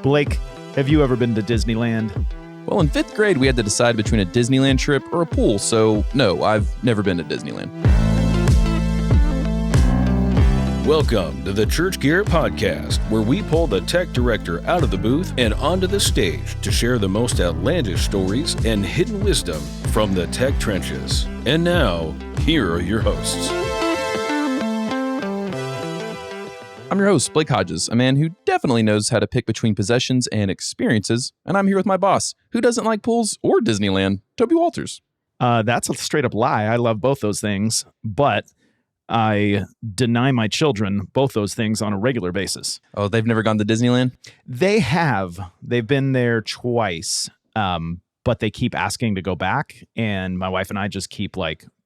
Blake, have you ever been to Disneyland? Well, in 5th grade, we had to decide between a Disneyland trip or a pool, so no, I've never been to Disneyland. Welcome to the Church Gear Podcast, where we pull the tech director out of the booth and onto the stage to share the most outlandish stories and hidden wisdom from the tech trenches. And now, here are your hosts. I'm your host, Blake Hodges, a man who definitely knows how to pick between possessions and experiences, and I'm here with my boss, who doesn't like pools or Disneyland, Toby Walters. That's a straight up lie. I love both those things, but I deny my children both those things on a regular basis. Oh, they've never gone to Disneyland? They have. They've been there twice, but they keep asking to go back, and my wife and I just keep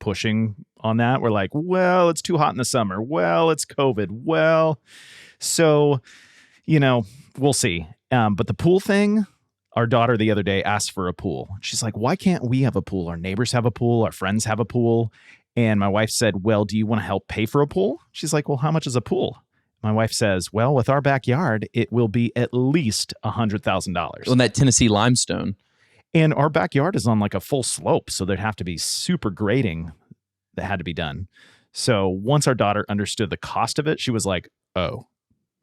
pushing on that. We're like, well, it's too hot in the summer. Well, it's COVID. Well, so, we'll see. But the pool thing, our daughter the other day asked for a pool. She's like, why can't we have a pool? Our neighbors have a pool. Our friends have a pool. And my wife said, well, do you want to help pay for a pool? She's like, well, how much is a pool? My wife says, well, with our backyard, it will be at least $100,000. On that Tennessee limestone. And our backyard is on a full slope, so there'd have to be super grading that had to be done. So once our daughter understood the cost of it, she was like, oh,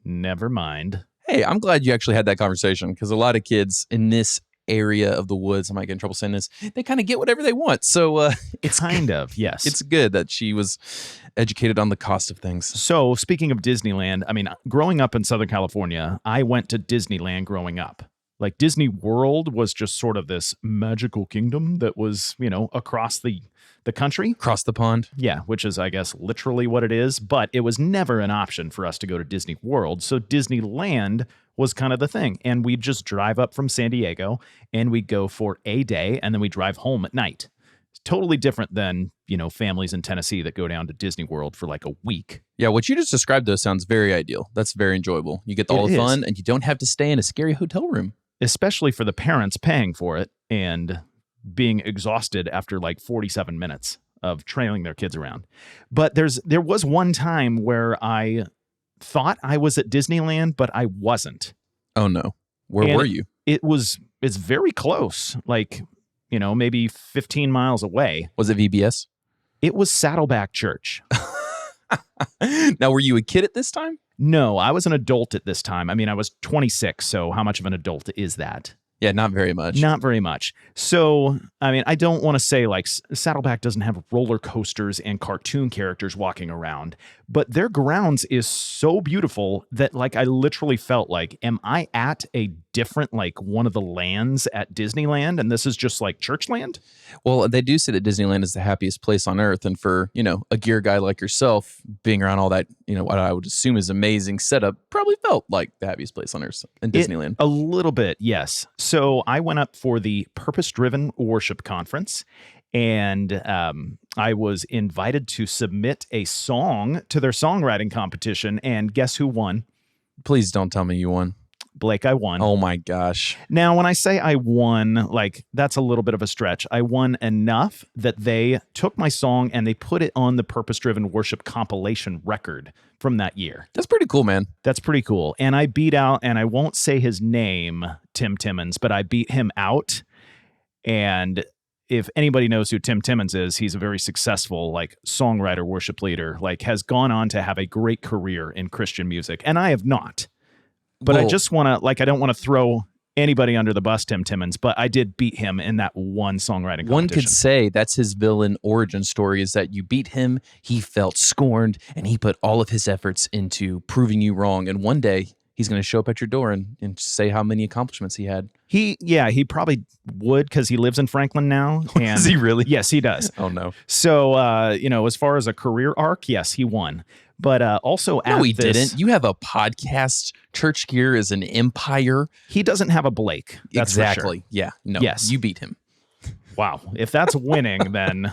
never mind. Hey, I'm glad you actually had that conversation, because a lot of kids in this area of the woods, I might get in trouble saying this, they kind of get whatever they want. So it's kind of, yes. It's good that she was educated on the cost of things. So speaking of Disneyland, growing up in Southern California, I went to Disneyland growing up. Disney World was just sort of this magical kingdom that was, across the country. Across the pond. Yeah, which is, I guess, literally what it is. But it was never an option for us to go to Disney World. So Disneyland was kind of the thing. And we'd just drive up from San Diego and we'd go for a day and then we'd drive home at night. It's totally different than, families in Tennessee that go down to Disney World for a week. Yeah, what you just described, though, sounds very ideal. That's very enjoyable. You get all the fun and you don't have to stay in a scary hotel room. Especially for the parents paying for it and being exhausted after 47 minutes of trailing their kids around. But there was one time where I thought I was at Disneyland, but I wasn't. Oh no. Where were you? It's very close. Maybe 15 miles away. Was it VBS? It was Saddleback Church. Now, were you a kid at this time? No, I was an adult at this time. I was 26, so how much of an adult is that? Yeah, not very much. Not very much. So, I don't want to say Saddleback doesn't have roller coasters and cartoon characters walking around, but their grounds is so beautiful that I literally felt am I at a different one of the lands at Disneyland and this is just church land? Well, they do say that Disneyland is the happiest place on earth, and for, a gear guy like yourself, being around all that, what I would assume is amazing setup, probably felt like the happiest place on earth in Disneyland. A little bit, yes. So I went up for the Purpose-Driven Worship Conference, and I was invited to submit a song to their songwriting competition, and guess who won? Please don't tell me you won. Blake, I won. Oh my gosh. Now, when I say I won, that's a little bit of a stretch. I won enough that they took my song and they put it on the Purpose-Driven Worship compilation record from that year. That's pretty cool, man. That's pretty cool. And I beat out, and I won't say his name, Tim Timmons, but I beat him out. And if anybody knows who Tim Timmons is, he's a very successful songwriter, worship leader, has gone on to have a great career in Christian music. And I have not. But I just want to, I don't want to throw anybody under the bus, Tim Timmons, but I did beat him in that one songwriting competition. One could say that's his villain origin story, is that you beat him, he felt scorned, and he put all of his efforts into proving you wrong. And one day, he's going to show up at your door and say how many accomplishments he had. He probably would, because he lives in Franklin now. And does he really? Yes, he does. Oh, no. So, as far as a career arc, yes, he won. But also no, he didn't. You have a podcast. Church Gear is an empire. He doesn't have a Blake. That's exactly. For sure. Yeah. No. Yes. You beat him. Wow. If that's winning, then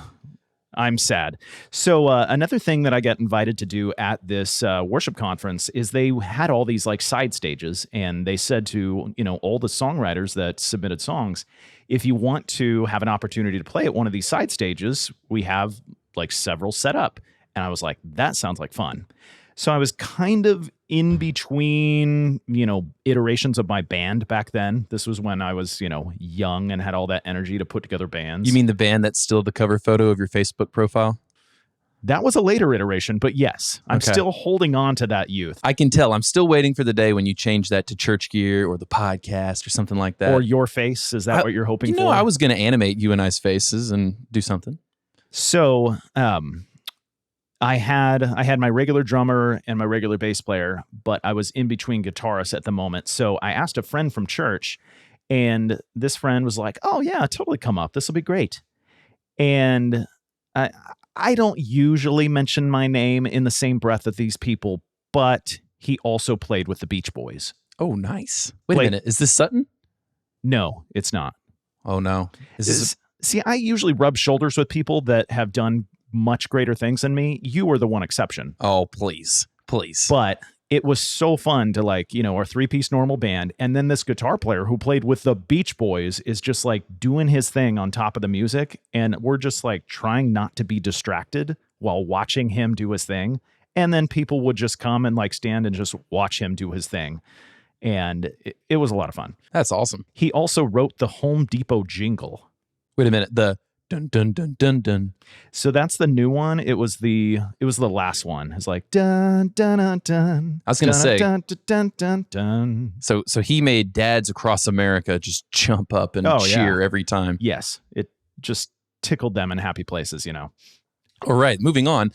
I'm sad. So another thing that I got invited to do at this worship conference is they had all these side stages, and they said to all the songwriters that submitted songs, if you want to have an opportunity to play at one of these side stages, we have several set up. And I was like, that sounds like fun. So I was kind of in between, iterations of my band back then. This was when I was, young and had all that energy to put together bands. You mean the band that's still the cover photo of your Facebook profile? That was a later iteration, but yes, I'm still holding on to that youth. I can tell. I'm still waiting for the day when you change that to Church Gear or the podcast or something like that. Or your face. Is that what you're hoping for? I was going to animate you and I's faces and do something. So, I had my regular drummer and my regular bass player, but I was in between guitarists at the moment. So I asked a friend from church, and this friend was like, "Oh yeah, totally come up. This will be great." And I don't usually mention my name in the same breath of these people, but he also played with the Beach Boys. Oh, nice. Wait a minute. Is this Sutton? No, it's not. Oh no. See, I usually rub shoulders with people that have done much greater things than me. You were the one exception. Oh, please. But it was so fun to our 3-piece normal band. And then this guitar player who played with the Beach Boys is just doing his thing on top of the music. And we're just trying not to be distracted while watching him do his thing. And then people would just come and stand and just watch him do his thing. And it was a lot of fun. That's awesome. He also wrote the Home Depot jingle. Wait a minute. The dun dun dun dun dun. So that's the new one. It was the last one. It's dun dun dun dun. I was gonna say dun dun dun dun dun. So he made dads across America just jump up and cheer every time. Yes, it just tickled them in happy places. All right, moving on.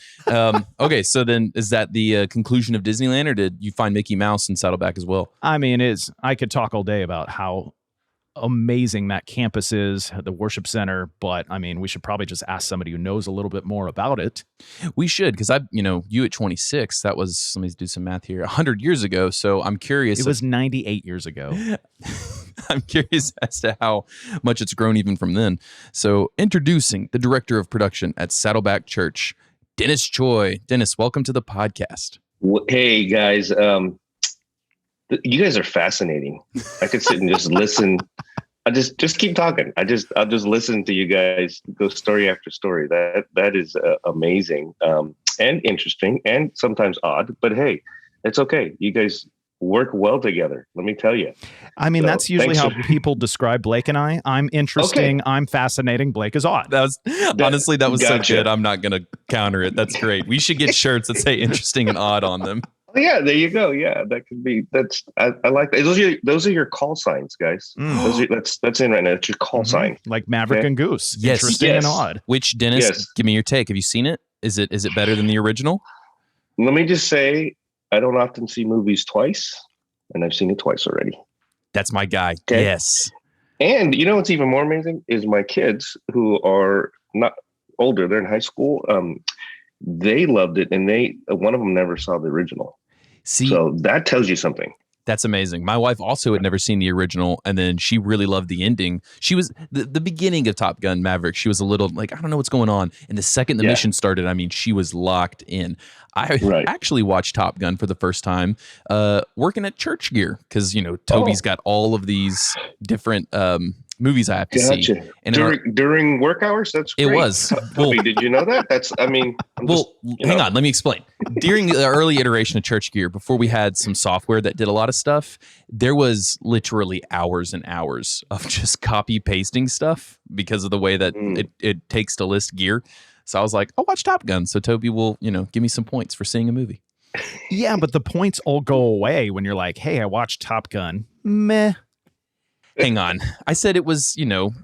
Okay, so then is that the conclusion of Disneyland, or did you find Mickey Mouse in Saddleback as well? I mean, I could talk all day about how amazing that campus is, the worship center, but I mean, we should probably just ask somebody who knows a little bit more about it. We should, because you at 26, that was, let me do some math here, 100 years ago. So I'm curious. It was 98 years ago. I'm curious as to how much it's grown even from then. So introducing the director of production at Saddleback Church, Dennis Choy. Dennis, welcome to the podcast. Hey guys, you guys are fascinating. I could sit and just listen. I just keep talking. I'll just listen to you guys go story after story. That is amazing and interesting and sometimes odd. But hey, it's okay. You guys work well together. Let me tell you. I mean, that's usually how people describe Blake and I. I'm interesting. Okay. I'm fascinating. Blake is odd. That was so good. I'm not going to counter it. That's great. We should get shirts that say interesting and odd on them. Yeah, there you go. Yeah, that could be. I like that. Those are your call signs, guys. That's in right now. It's your call sign, like Maverick and Goose. Yes, interesting and odd. Which, Dennis, give me your take. Have you seen it? Is it better than the original? Let me just say, I don't often see movies twice, and I've seen it twice already. That's my guy. Okay? Yes. And what's even more amazing is my kids, who are not older, they're in high school. They loved it, and one of them never saw the original. See, so that tells you something. That's amazing. My wife also had never seen the original, and then she really loved the ending. She was the beginning of Top Gun Maverick. She was a little I don't know what's going on. And the second the mission started, I mean, she was locked in. I actually watched Top Gun for the first time working at Church Gear because Toby's got all of these different movies I have to see. And during work hours, that's great. It was. Toby, did you know that? Hang on. Let me explain. During the early iteration of Church Gear, before we had some software that did a lot of stuff, there was literally hours and hours of just copy pasting stuff because of the way that it takes to list gear. So I was like, I'll watch Top Gun. So Toby will, give me some points for seeing a movie. Yeah, but the points all go away when you're like, hey, I watched Top Gun. Meh. Hang on. I said it was,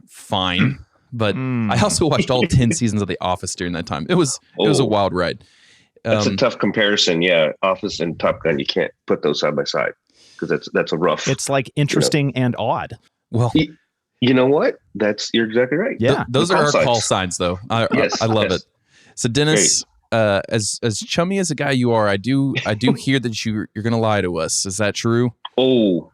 fine, but I also watched all 10 seasons of The Office during that time. It was a wild ride. That's a tough comparison. Yeah. Office and Top Gun, you can't put those side by side because that's a rough. It's interesting and odd. Well, you know what? You're exactly right. Yeah. Those are our call signs though. I love it. So Dennis, as chummy as a guy you are, I do hear that you're going to lie to us. Is that true? Oh,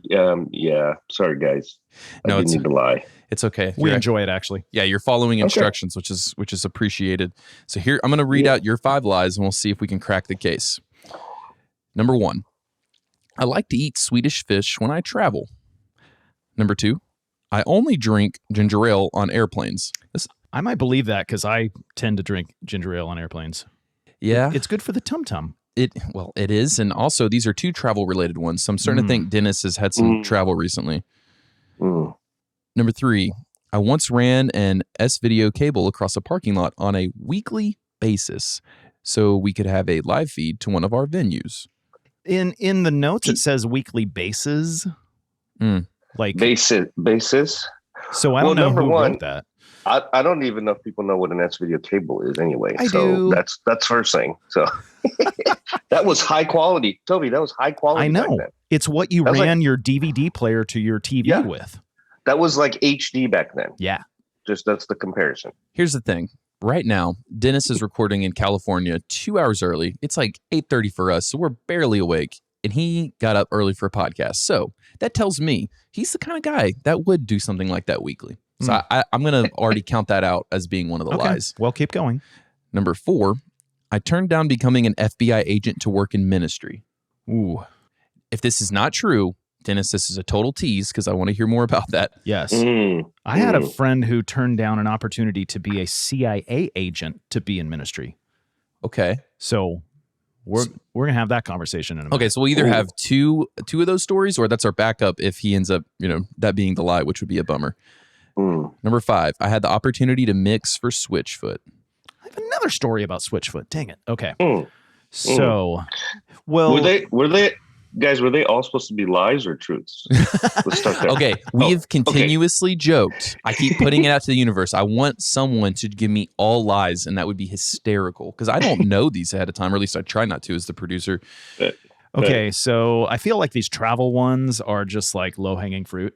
yeah. Sorry, guys. I didn't need to lie. It's okay. We enjoy it, actually. Yeah, you're following instructions, which is appreciated. So here, I'm going to read out your 5 lies, and we'll see if we can crack the case. Number 1, I like to eat Swedish fish when I travel. Number 2, I only drink ginger ale on airplanes. I might believe that because I tend to drink ginger ale on airplanes. Yeah. It's good for the tum-tum. It is, and also these are two travel-related ones, so I'm starting to think Dennis has had some travel recently. Number 3, I once ran an S-video cable across a parking lot on a weekly basis so we could have a live feed to one of our venues. In the notes, it says weekly basis. Like basis. So I don't know who wrote that. I don't even know if people know what an S-video cable is anyway. I do. That's first thing. So that was high quality. Toby, that was high quality. I know. Back then. It's what you ran your DVD player to your TV with. That was like HD back then. Yeah. Just that's the comparison. Here's the thing. Right now, Dennis is recording in California 2 hours early. It's like 8:30 for us, so we're barely awake. And he got up early for a podcast. So that tells me he's the kind of guy that would do something like that weekly. So I'm going to already count that out as being one of the lies. Well, keep going. Number 4, I turned down becoming an FBI agent to work in ministry. Ooh. If this is not true, Dennis, this is a total tease because I want to hear more about that. Yes. I had a friend who turned down an opportunity to be a CIA agent to be in ministry. Okay. So we're going to have that conversation in a minute. Okay, so we'll either have two of those stories, or that's our backup if he ends up, that being the lie, which would be a bummer. Number 5, I had the opportunity to mix for Switchfoot. I have another story about Switchfoot. Dang it. Okay. So, well, were they guys? Were they all supposed to be lies or truths? Let's start there. Okay, we've continuously joked. I keep putting it out to the universe. I want someone to give me all lies, and that would be hysterical because I don't know these ahead of time, or at least I try not to as the producer. Okay, so I feel like these travel ones are just like low-hanging fruit.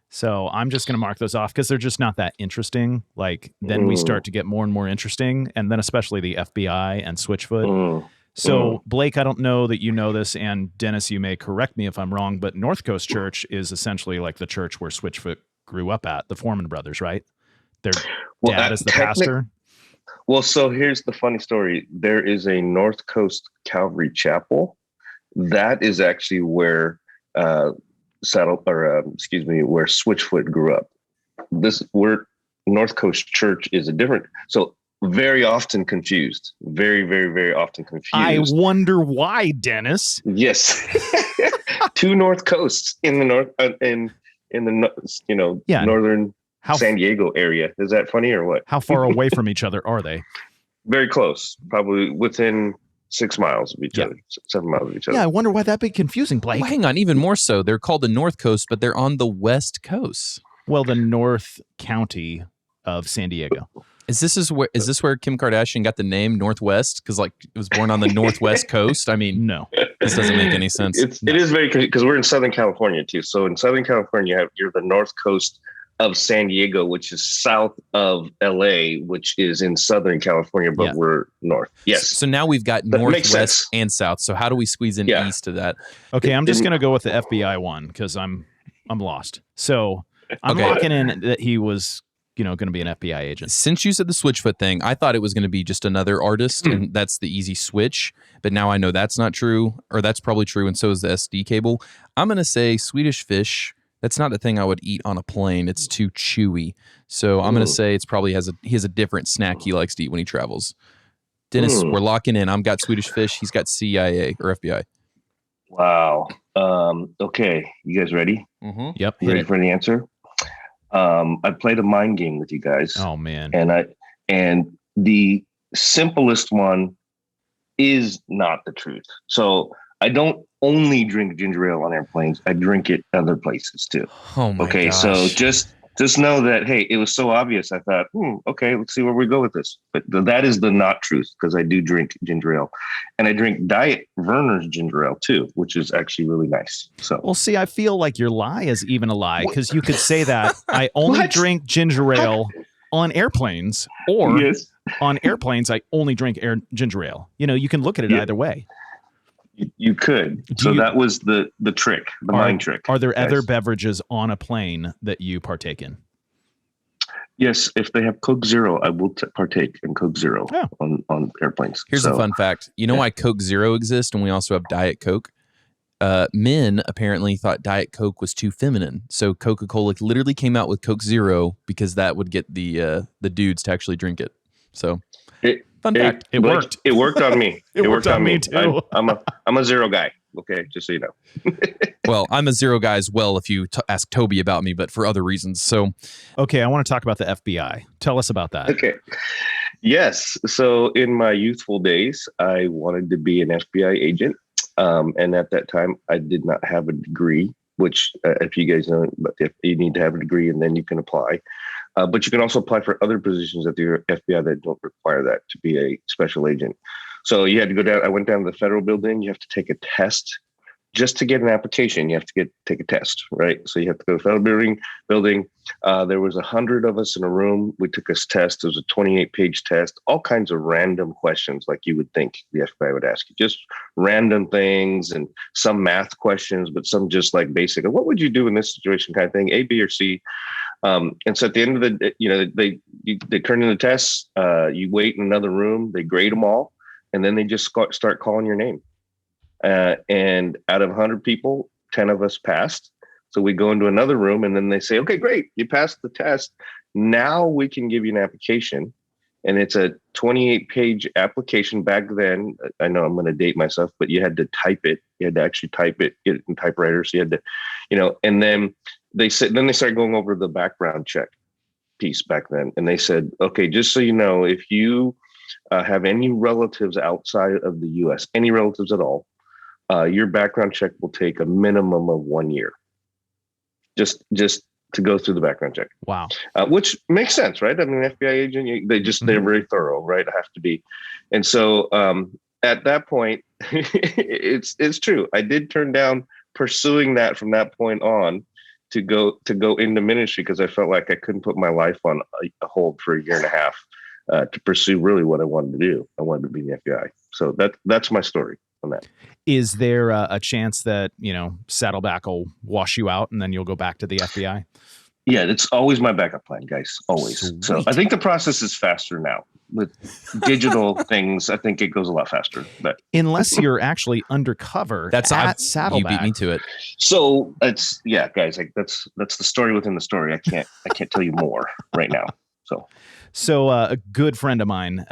So I'm just going to mark those off because they're just not that interesting. Like then we start to get more and more interesting, and then especially the FBI and Switchfoot. So Blake, I don't know that you know this, and Dennis, you may correct me if I'm wrong, but North Coast Church is essentially like the church where Switchfoot grew up at, the Foreman brothers, right? Their dad is the pastor. Well, so here's the funny story. There is a North Coast Calvary Chapel. That is actually where where Switchfoot grew up. North Coast Church is a different. So very often confused. Very, very, very often confused. I wonder why, Dennis. Yes, 2 North Coasts in the north northern San Diego area. Is that funny or what? How far away from each other are they? Very close, probably within 6 miles of each other, 7 miles of each other. Yeah, I wonder why that'd be confusing, Blake. Well, hang on, even more so. They're called the North Coast, but they're on the West Coast. Well, the North County of San Diego. Is this where Kim Kardashian got the name Northwest? Because like it was born on the Northwest Coast. I mean, no, this doesn't make any sense. It is very, because we're in Southern California too. So in Southern California, you're the North Coast of San Diego, which is south of LA, which is in Southern California, but we're north. Yes. So now we've got Northwest and South. So how do we squeeze in east to that? Okay, I'm just gonna go with the FBI one because I'm lost. So I'm locking in that he was going to be an FBI agent. Since you said the Switchfoot thing, I thought it was going to be just another artist, and that's the easy switch. But now I know that's not true, or that's probably true, and so is the SD cable. I'm going to say Swedish fish. That's not the thing I would eat on a plane. It's too chewy. So I'm going to say it's probably he has a different snack he likes to eat when he travels. Dennis, we're locking in. I've got Swedish fish. He's got CIA or FBI. Wow. Okay. You guys ready? Yep. You ready for the answer? I played a mind game with you guys. Oh man. And the simplest one is not the truth. So I don't only drink ginger ale on airplanes. I drink it other places too. Oh my Okay. gosh. So just know that, hey, it was so obvious. I thought, okay, let's see where we go with this. But that is the not truth, because I do drink ginger ale, and I drink Diet Werner's ginger ale too, which is actually really nice. So, well, see, I feel like your lie is even a lie, because you could say that I only drink ginger ale on airplanes, or on airplanes I only drink ginger ale. You can look at it either way. You could. That was the trick, the mind trick. Are there other beverages on a plane that you partake in? Yes, if they have Coke Zero, I will partake in Coke Zero on airplanes. Here's a fun fact. You know why Coke Zero exists, and we also have Diet Coke? Men apparently thought Diet Coke was too feminine, so Coca-Cola literally came out with Coke Zero because that would get the dudes to actually drink it. So Fun fact. It worked. It worked on me. It worked on me too. I'm a zero guy. Okay, just so you know. Well, I'm a zero guy as well if you ask Toby about me, but for other reasons. So, okay, I want to talk about the FBI. Tell us about that. Okay. Yes. So in my youthful days, I wanted to be an FBI agent. And at that time, I did not have a degree, which if you guys know, but if you need to have a degree and then you can apply. But you can also apply for other positions at the FBI that don't require that to be a special agent. So you had to go down. I went down to the federal building. You have to take a test just to get an application. You have to take a test, right? So you have to go to the federal building. There was 100 of us in a room. We took this test. It was a 28-page test, all kinds of random questions like you would think the FBI would ask you, just random things and some math questions, but some just like basic, what would you do in this situation kind of thing, A, B, or C. And so at the end of the, they turn in the tests, you wait in another room, they grade them all, and then they just start calling your name. And out of 100 people, 10 of us passed. So we go into another room and then they say, okay, great, you passed the test. Now we can give you an application. And it's a 28-page application. Back then, I know I'm going to date myself, but you had to type it. You had to actually type it, get it in typewriter. So you had to, and then they started going over the background check piece back then. And they said, okay, just so you know, if you have any relatives outside of the U.S., any relatives at all, your background check will take a minimum of 1 year. Just to go through the background check. Wow. Which makes sense, right? I mean, FBI agent, they're very thorough, right? Have to be. And so at that point, it's true. I did turn down pursuing that from that point on to go into ministry because I felt like I couldn't put my life on a hold for a year and a half to pursue really what I wanted to do. I wanted to be in the FBI. So that's my story on that. Is there a chance that, Saddleback will wash you out and then you'll go back to the FBI? Yeah, it's always my backup plan, guys. Always. Sweet. So I think the process is faster now. With digital things, I think it goes a lot faster. But unless you're actually undercover at Saddleback. You beat me to it. So guys, like that's the story within the story. I can't tell you more right now. So a good friend of mine,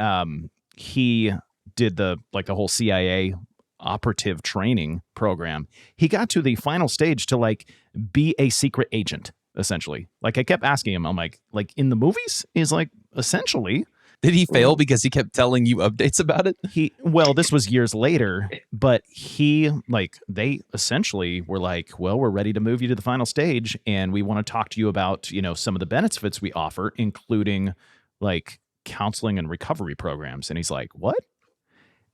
he did the whole CIA operative training program. He got to the final stage to be a secret agent, essentially. I kept asking him, I'm like in the movies? He's like, essentially. Did he fail because he kept telling you updates about it? This was years later, but they essentially were like, well, we're ready to move you to the final stage. And we want to talk to you about, some of the benefits we offer, including counseling and recovery programs. And he's like, what?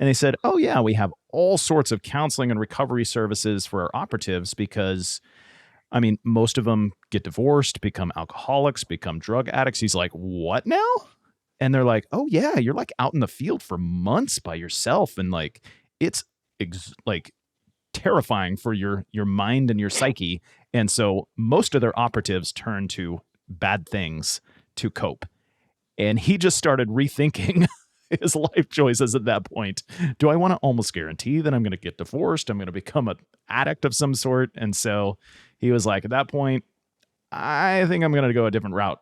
And they said, oh yeah, we have all sorts of counseling and recovery services for our operatives because, most of them get divorced, become alcoholics, become drug addicts. He's like, what now? And they're like, oh yeah, you're out in the field for months by yourself. And it's terrifying for your mind and your psyche. And so most of their operatives turn to bad things to cope. And he just started rethinking his life choices at that point. Do I want to almost guarantee that I'm going to get divorced? I'm going to become an addict of some sort. And so he was like, at that point, I think I'm going to go a different route.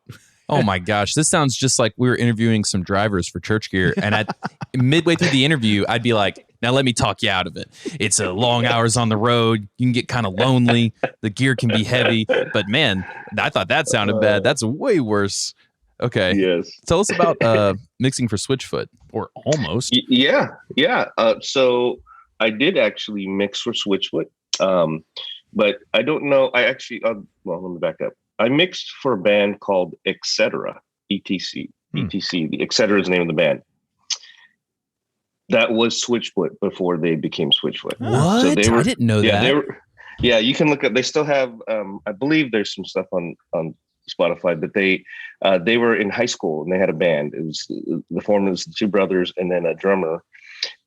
Oh my gosh, this sounds just like we were interviewing some drivers for Church Gear. And midway through the interview, I'd be like, now let me talk you out of it. It's long hours on the road. You can get kind of lonely. The gear can be heavy. But man, I thought that sounded bad. That's way worse. Okay. Yes. Tell us about mixing for Switchfoot, or almost. Yeah. So I did actually mix for Switchfoot, but I don't know. Let me back up. I mixed for a band called Etc. ETC. The Etc. is the name of the band. That was Switchfoot before they became Switchfoot. What? So I didn't know that. You can look up. They still have. I believe there's some stuff on Spotify, but they were in high school and they had a band. It was the form was the two brothers and then a drummer,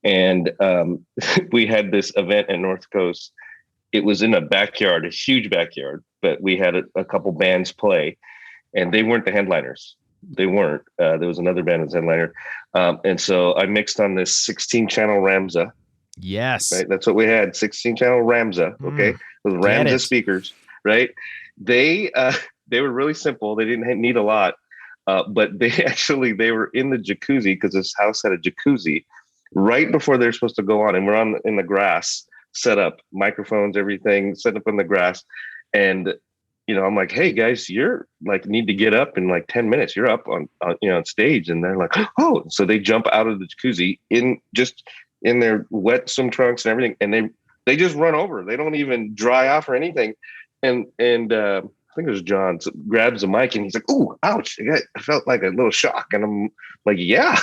and we had this event at North Coast. It was in a backyard, a huge backyard, but we had a couple bands play, and they weren't the headliners. They weren't. There was another band as headliner, and so I mixed on this 16-channel Ramza. Yes, right. That's what we had. 16-channel Ramza. Okay, with Ramza speakers. Right. They were really simple. They didn't need a lot. But they were in the jacuzzi because this house had a jacuzzi right before they're supposed to go on. And we're in the grass, set up microphones, everything set up in the grass. And, I'm like, hey guys, you're like, need to get up in like 10 minutes. You're up on stage. And they're like, oh, so they jump out of the jacuzzi in their wet swim trunks and everything. And they just run over. They don't even dry off or anything. And I think it was John grabs the mic and he's like, "Ooh, ouch!" I felt like a little shock, and I'm like, "Yeah,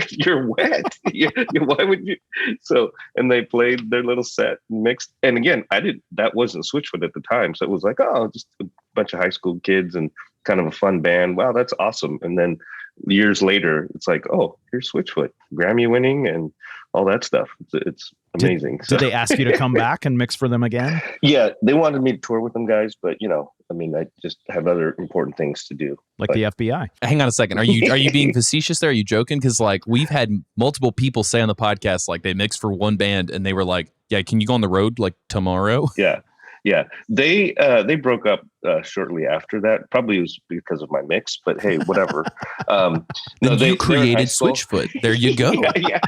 you're wet. Why would you?" So, and they played their little set, mixed, and again, that wasn't Switchfoot at the time, so it was like, oh, just a bunch of high school kids and kind of a fun band. Wow, that's awesome. And then years later, it's like, oh, here's Switchfoot, Grammy winning, and all that stuff. It's amazing. Did they ask you to come back and mix for them again? Yeah, they wanted me to tour with them guys, but I just have other important things to do. Like the FBI. Hang on a second. Are you being facetious there? Are you joking? Because like we've had multiple people say on the podcast, like they mixed for one band and they were like, yeah, can you go on the road like tomorrow? Yeah. They broke up shortly after that. Probably it was because of my mix, but hey, whatever. You created Switchfoot. There you go. yeah.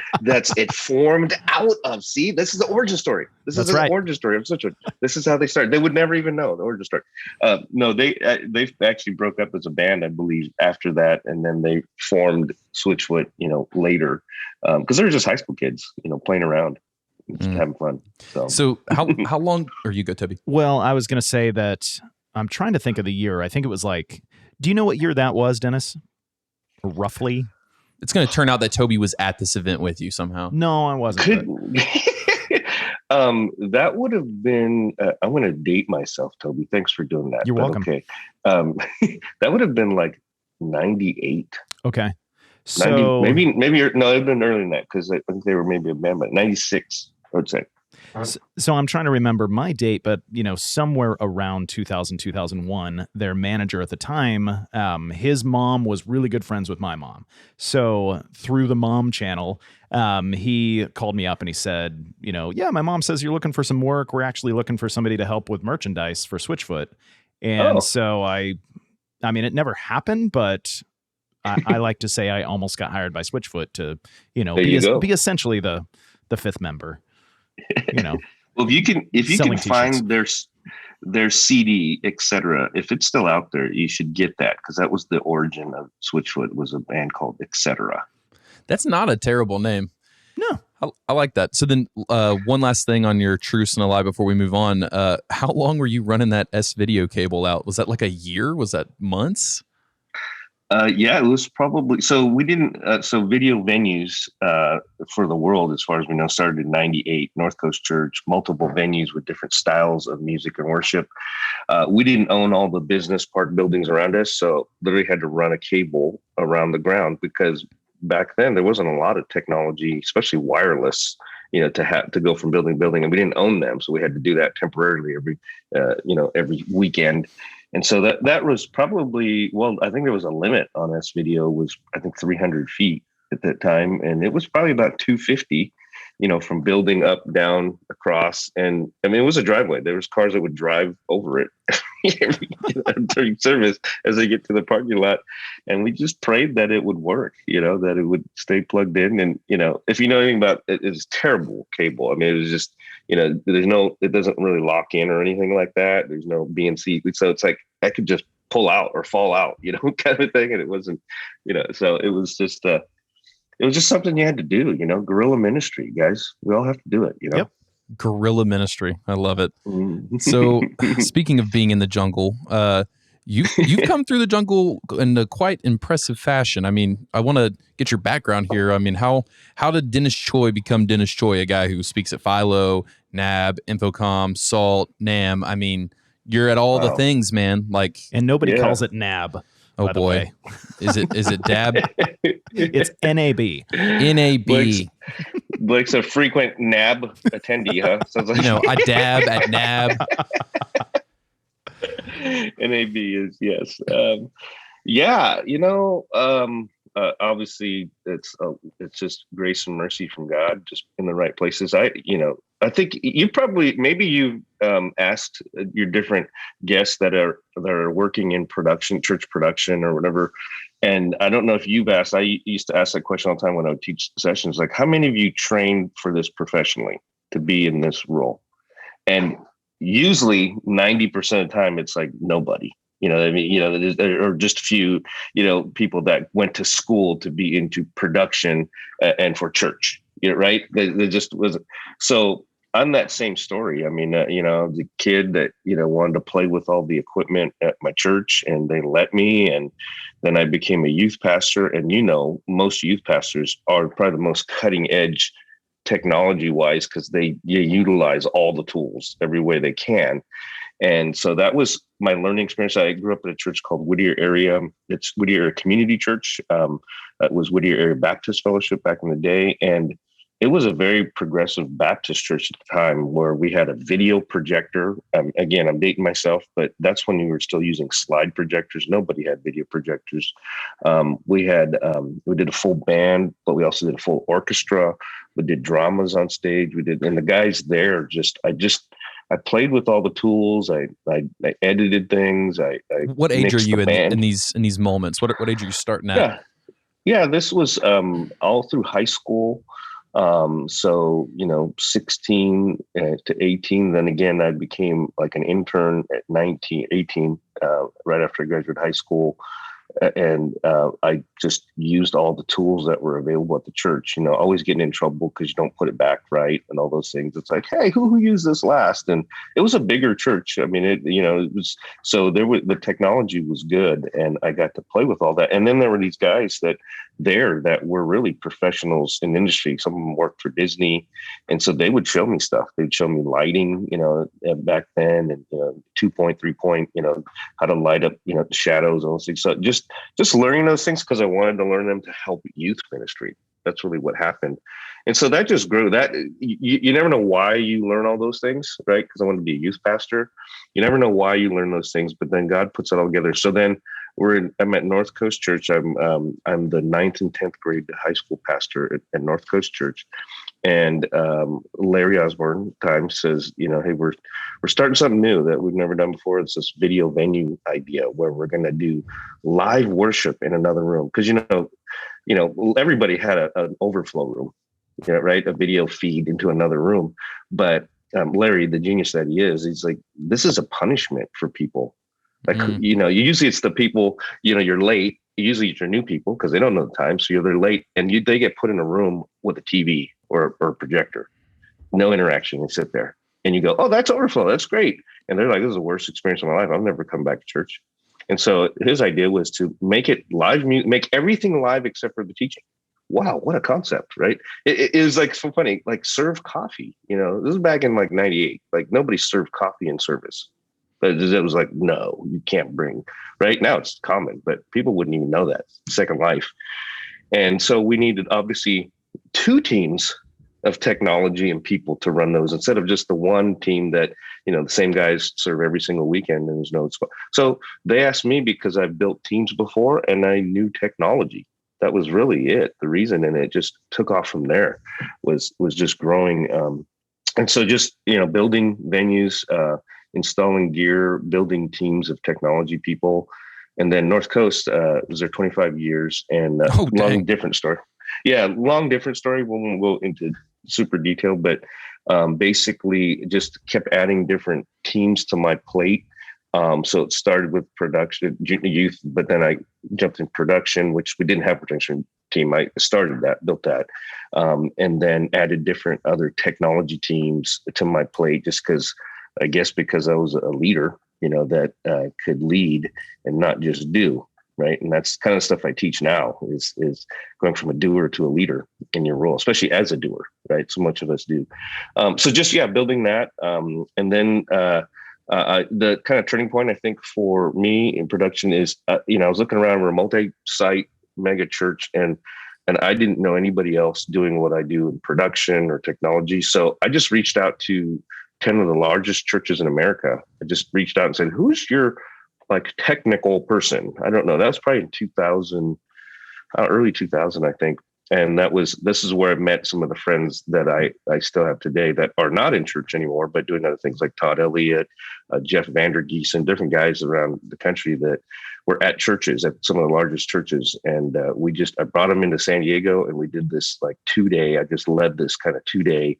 It formed out of. See, this is the origin story. This is the origin story of Switchfoot. This is how they started. They would never even know the origin story. No, they actually broke up as a band, I believe, after that, and then they formed Switchfoot, later, because they were just high school kids, playing around. Just having fun. So how long are you go, Toby? Well, I was going to say that I'm trying to think of the year. I think it was like, do you know what year that was, Dennis? Roughly? It's going to turn out that Toby was at this event with you somehow. No, I wasn't. That would have been, I'm going to date myself, Toby. Thanks for doing that. You're welcome. Okay. That would have been like 98. Okay. So 90, maybe it would have been earlier than that because I think they were maybe a band, but 96, I would say. So I'm trying to remember my date, but somewhere around 2000, 2001, their manager at the time, his mom was really good friends with my mom. So through the mom channel, he called me up and he said, yeah, my mom says you're looking for some work. We're actually looking for somebody to help with merchandise for Switchfoot. And so I mean, it never happened, but I like to say I almost got hired by Switchfoot to, be essentially the fifth member. Well, if you can find their CD, etc., if it's still out there, you should get that because that was the origin of Switchfoot, was a band called etc. That's not a terrible name. No, I like that. So then, one last thing on your truce and a lie before we move on. How long were you running that S-video cable out? Was that like a year? Was that months? Yeah, it was probably, so we didn't, so video venues for the world, as far as we know, started in 98, North Coast Church, multiple venues with different styles of music and worship. We didn't own all the business park buildings around us, so literally had to run a cable around the ground because back then there wasn't a lot of technology, especially wireless, to go from building to building, and we didn't own them. So we had to do that temporarily every weekend. And so that was probably, well, I think there was a limit on this video was, I think 300 feet at that time. And it was probably about 250, from building up, down, across. And I mean, it was a driveway. There was cars that would drive over it during service as they get to the parking lot. And we just prayed that it would work, that it would stay plugged in. And, if you know anything about it, it's terrible cable. I mean, it was just, it doesn't really lock in or anything like that. There's no BNC. So it's like, I could just pull out or fall out, kind of thing. And it wasn't, so it was just, it was just something you had to do, guerrilla ministry, guys. We all have to do it, Yep. Guerrilla ministry. I love it. So speaking of being in the jungle, you've come through the jungle in a quite impressive fashion. I mean, I want to get your background here. I mean, how did Dennis Choy become Dennis Choy, a guy who speaks at Philo, NAB, Infocom, SALT, NAM? I mean, you're at all the things, man. Like, and nobody calls it NAB. Oh boy, is it DAB? It's NAB. NAB. Blake's a frequent NAB attendee, huh? Sounds like I dab at NAB. NAB is yes. Obviously it's just grace and mercy from God, just in the right places. I think maybe you asked your different guests that are working in production, church production or whatever. And I don't know if you've asked, I used to ask that question all the time when I would teach sessions, like, how many of you trained for this professionally to be in this role? And usually 90% of the time, it's like nobody. I mean, or just a few, people that went to school to be into production and for church, right? They just wasn't. So I'm that same story. I mean, the kid that, wanted to play with all the equipment at my church, and they let me. And then I became a youth pastor. And, most youth pastors are probably the most cutting edge technology wise, because they utilize all the tools every way they can. And so that was my learning experience. I grew up in a church called Whittier Area. It's Whittier Area Community Church. That was Whittier Area Baptist Fellowship back in the day. And it was a very progressive Baptist church at the time, where we had a video projector. Again, I'm dating myself, but that's when we were still using slide projectors. Nobody had video projectors. We did a full band, but we also did a full orchestra. We did dramas on stage. And the guys there I played with all the tools. I edited things. What age are you in these moments? What age are you starting at? Yeah. This was all through high school. So 16 to 18. Then again, I became like an intern at 18, right after I graduated high school. And I just used all the tools that were available at the church, always getting in trouble because you don't put it back right and all those things. It's like, hey, who used this last? And it was a bigger church. I mean, it was, so the technology was good, and I got to play with all that. And then there were these guys that were really professionals in industry. Some of them worked for Disney. And so they would show me stuff. They'd show me lighting, back then, and, 2-point, 3-point, how to light up, the shadows and those things. So just learning those things because I wanted to learn them to help youth ministry. That's really what happened. And so that just grew. That you never know why you learn all those things, right? Because I wanted to be a youth pastor. You never know why you learn those things, but then God puts it all together. So then I'm at North Coast Church. I'm the 9th and 10th grade high school pastor at North Coast Church. And Larry Osborne times says, hey, we're starting something new that we've never done before. It's this video venue idea where we're going to do live worship in another room. Because, everybody had an overflow room, right? A video feed into another room. But Larry, the genius that he is, he's like, this is a punishment for people. Like, usually it's the people, you're late. Usually it's your new people because they don't know the time. So they're late, and they get put in a room with a TV or a projector. No interaction. They sit there and you go, oh, that's overflow. That's great. And they're like, this is the worst experience of my life. I'll never come back to church. And so his idea was to make it live, make everything live except for the teaching. Wow, what a concept, right? It is like so funny, like serve coffee. This is back in like 98. Like nobody served coffee in service. But it was like, no, you can't bring, right? Now it's common, but people wouldn't even know that. Second Life. And so we needed obviously 2 teams of technology and people to run those instead of just the one team that, the same guys serve every single weekend and there's no spot. So they asked me because I've built teams before and I knew technology. That was really it. The reason, and it just took off from there was just growing. And so just, building venues, installing gear, building teams of technology people. And then North Coast was there 25 years and long different story. Yeah, long different story. We won't go into super detail, but basically just kept adding different teams to my plate. So it started with production, youth, but then I jumped in production, which we didn't have a production team. I started that, built that, and then added different other technology teams to my plate just because I was a leader, that could lead and not just do, right? And that's kind of stuff I teach now is going from a doer to a leader in your role, especially as a doer, right? So much of us do. So just, building that. And then the kind of turning point, I think, for me in production is, I was looking around, we're a multi-site mega church, and I didn't know anybody else doing what I do in production or technology. So I just reached out to 10 of the largest churches in America. I just reached out and said, who's your technical person? I don't know. That was probably in 2000, early 2000, I think. And this is where I met some of the friends that I still have today that are not in church anymore, but doing other things like Todd Elliott, Jeff Vandergeest, and different guys around the country that were at churches, at some of the largest churches. And I brought them into San Diego, and we did this like 2-day, I just led this kind of 2-day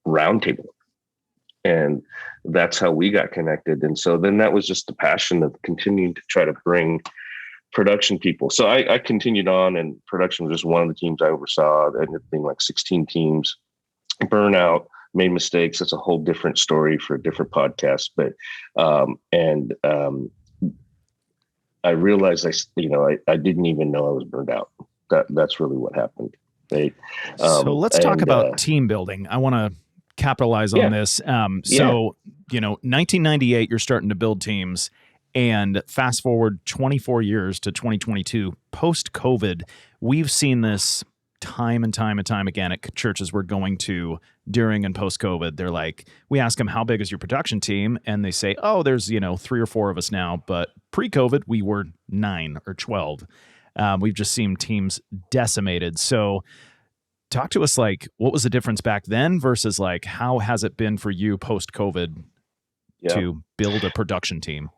roundtable. And that's how we got connected. And so then that was just the passion of continuing to try to bring production people. So I continued on, and production was just one of the teams I oversaw. It ended up being like 16 teams. Burnout, made mistakes. That's a whole different story for a different podcast. But I realized I didn't even know I was burned out. That's really what happened. Right? So let's talk about team building. I want to capitalize on this. 1998, you're starting to build teams. And fast forward 24 years to 2022, post-COVID, we've seen this time and time and time again at churches we're going to during and post-COVID. They're like, we ask them, how big is your production team? And they say, oh, there's, 3 or 4 of us now. But pre-COVID, we were 9 or 12. We've just seen teams decimated. So talk to us, like, what was the difference back then versus like, how has it been for you post-COVID to build a production team?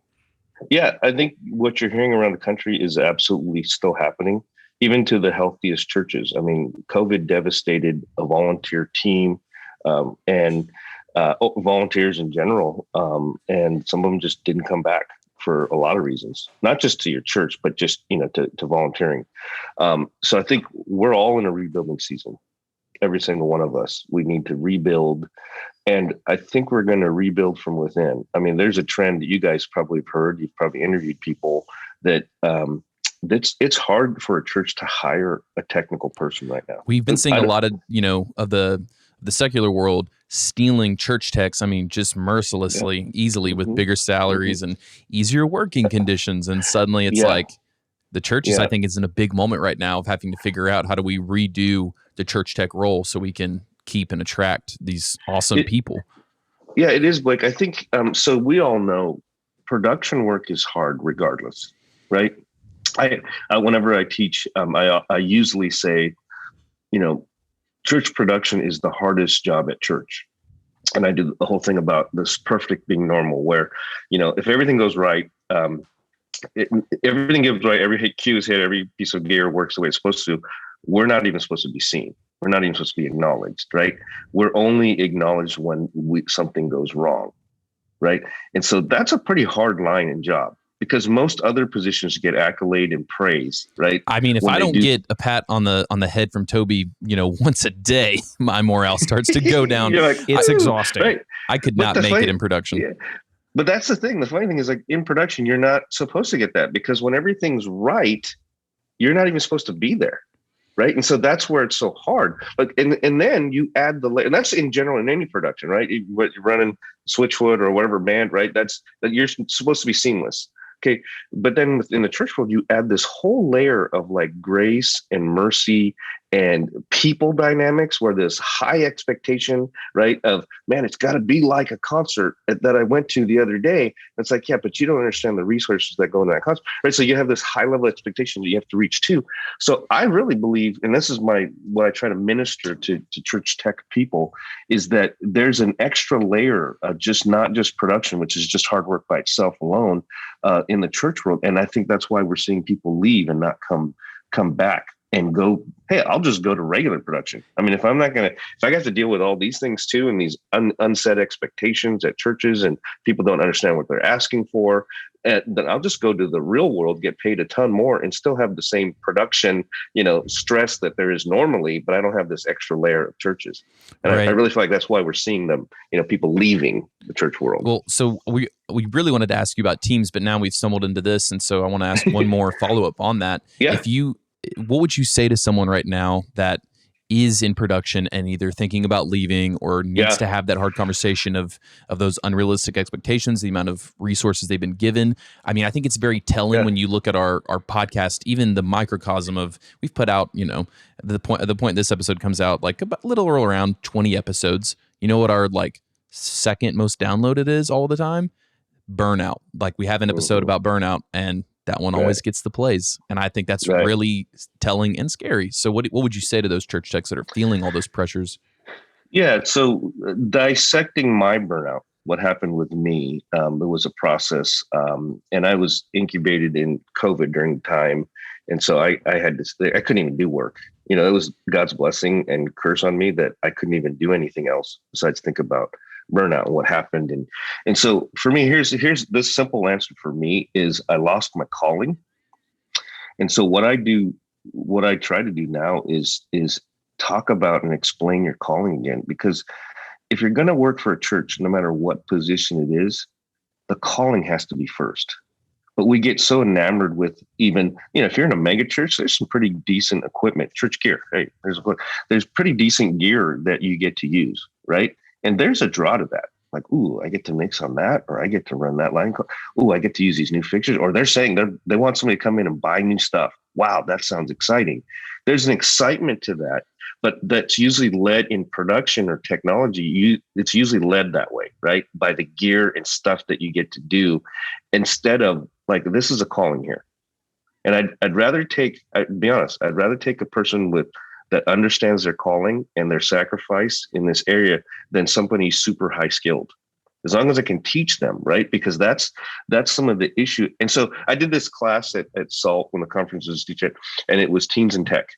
Yeah, I think what you're hearing around the country is absolutely still happening, even to the healthiest churches. I mean, COVID devastated a volunteer team and volunteers in general. And some of them just didn't come back for a lot of reasons, not just to your church, but just, to volunteering. So I think we're all in a rebuilding season. Every single one of us, we need to rebuild. And I think we're going to rebuild from within. I mean, there's a trend that you guys probably have heard. You've probably interviewed people that it's hard for a church to hire a technical person right now. We've been seeing a lot of, of the secular world stealing church techs. I mean, just mercilessly, easily with bigger salaries and easier working conditions. And suddenly it's like the churches, I think, is in a big moment right now of having to figure out how do we redo the church tech role so we can keep and attract these awesome people. Yeah, it is, Blake. I think, so we all know production work is hard regardless, right? I whenever I teach, I usually say, church production is the hardest job at church. And I do the whole thing about this perfect being normal, where, if everything goes right, everything goes right, every cue is hit, every piece of gear works the way it's supposed to, we're not even supposed to be seen. We're not even supposed to be acknowledged, right? We're only acknowledged when something goes wrong, right? And so that's a pretty hard line in job, because most other positions get accolade and praise, right? I mean, if I don't get a pat on the head from Toby, once a day, my morale starts to go down. You're like, it's exhausting. Right. I could not make it in production. Yeah. But that's the thing. The funny thing is, like, in production, you're not supposed to get that, because when everything's right, you're not even supposed to be there. Right. And so that's where it's so hard. Like, and then you add and that's in general in any production, right? What you're running Switchfoot or whatever band, right? That you're supposed to be seamless. Okay. But then in the church world, you add this whole layer of like grace and mercy and people dynamics, where this high expectation, right, of, man, it's got to be like a concert that I went to the other day. It's like, yeah, but you don't understand the resources that go into that concert, right? So you have this high level expectation that you have to reach too. So I really believe, and this is what I try to minister to church tech people, is that there's an extra layer of not just production, which is just hard work by itself alone, in the church world. And I think that's why we're seeing people leave and not come back and go, hey, I'll just go to regular production. I mean, if I got to deal with all these things too, and these unset expectations at churches, and people don't understand what they're asking for, then I'll just go to the real world, get paid a ton more, and still have the same production, stress that there is normally, but I don't have this extra layer of churches. And I really feel like that's why we're seeing them, people leaving the church world. Well, so we really wanted to ask you about teams, but now we've stumbled into this. And so I want to ask one more follow-up on that. Yeah. What would you say to someone right now that is in production and either thinking about leaving or needs to have that hard conversation of those unrealistic expectations, the amount of resources they've been given? I mean, I think it's very telling when you look at our podcast, even the microcosm of, we've put out, the point this episode comes out, like a little around 20 episodes. You know what our like second most downloaded is all the time? Burnout. Like, we have an episode about burnout, and that one always gets the plays. And I think that's really telling and scary. So what would you say to those church techs that are feeling all those pressures? Yeah. So dissecting my burnout, what happened with me, it was a process. And I was incubated in COVID during the time. And so I couldn't even do work. You know, it was God's blessing and curse on me that I couldn't even do anything else besides think about burnout and what happened. And so for me, here's the simple answer for me is I lost my calling. And so what I try to do now is talk about and explain your calling again, because if you're going to work for a church, no matter what position it is, the calling has to be first. But we get so enamored with even, if you're in a mega church, there's some pretty decent equipment, church gear. Hey, there's pretty decent gear that you get to use, right? And there's a draw to that. Like, ooh, I get to mix on that, or I get to run that line. Ooh, I get to use these new fixtures. Or they're saying they want somebody to come in and buy new stuff. Wow, that sounds exciting. There's an excitement to that, but that's usually led in production or technology. It's usually led that way, right? By the gear and stuff that you get to do, instead of like, this is a calling here. And I'd rather take a person that understands their calling and their sacrifice in this area than somebody super high skilled, as long as I can teach them, right? Because that's some of the issue. And so I did this class at SALT when the conference was teaching, and it was teens and tech.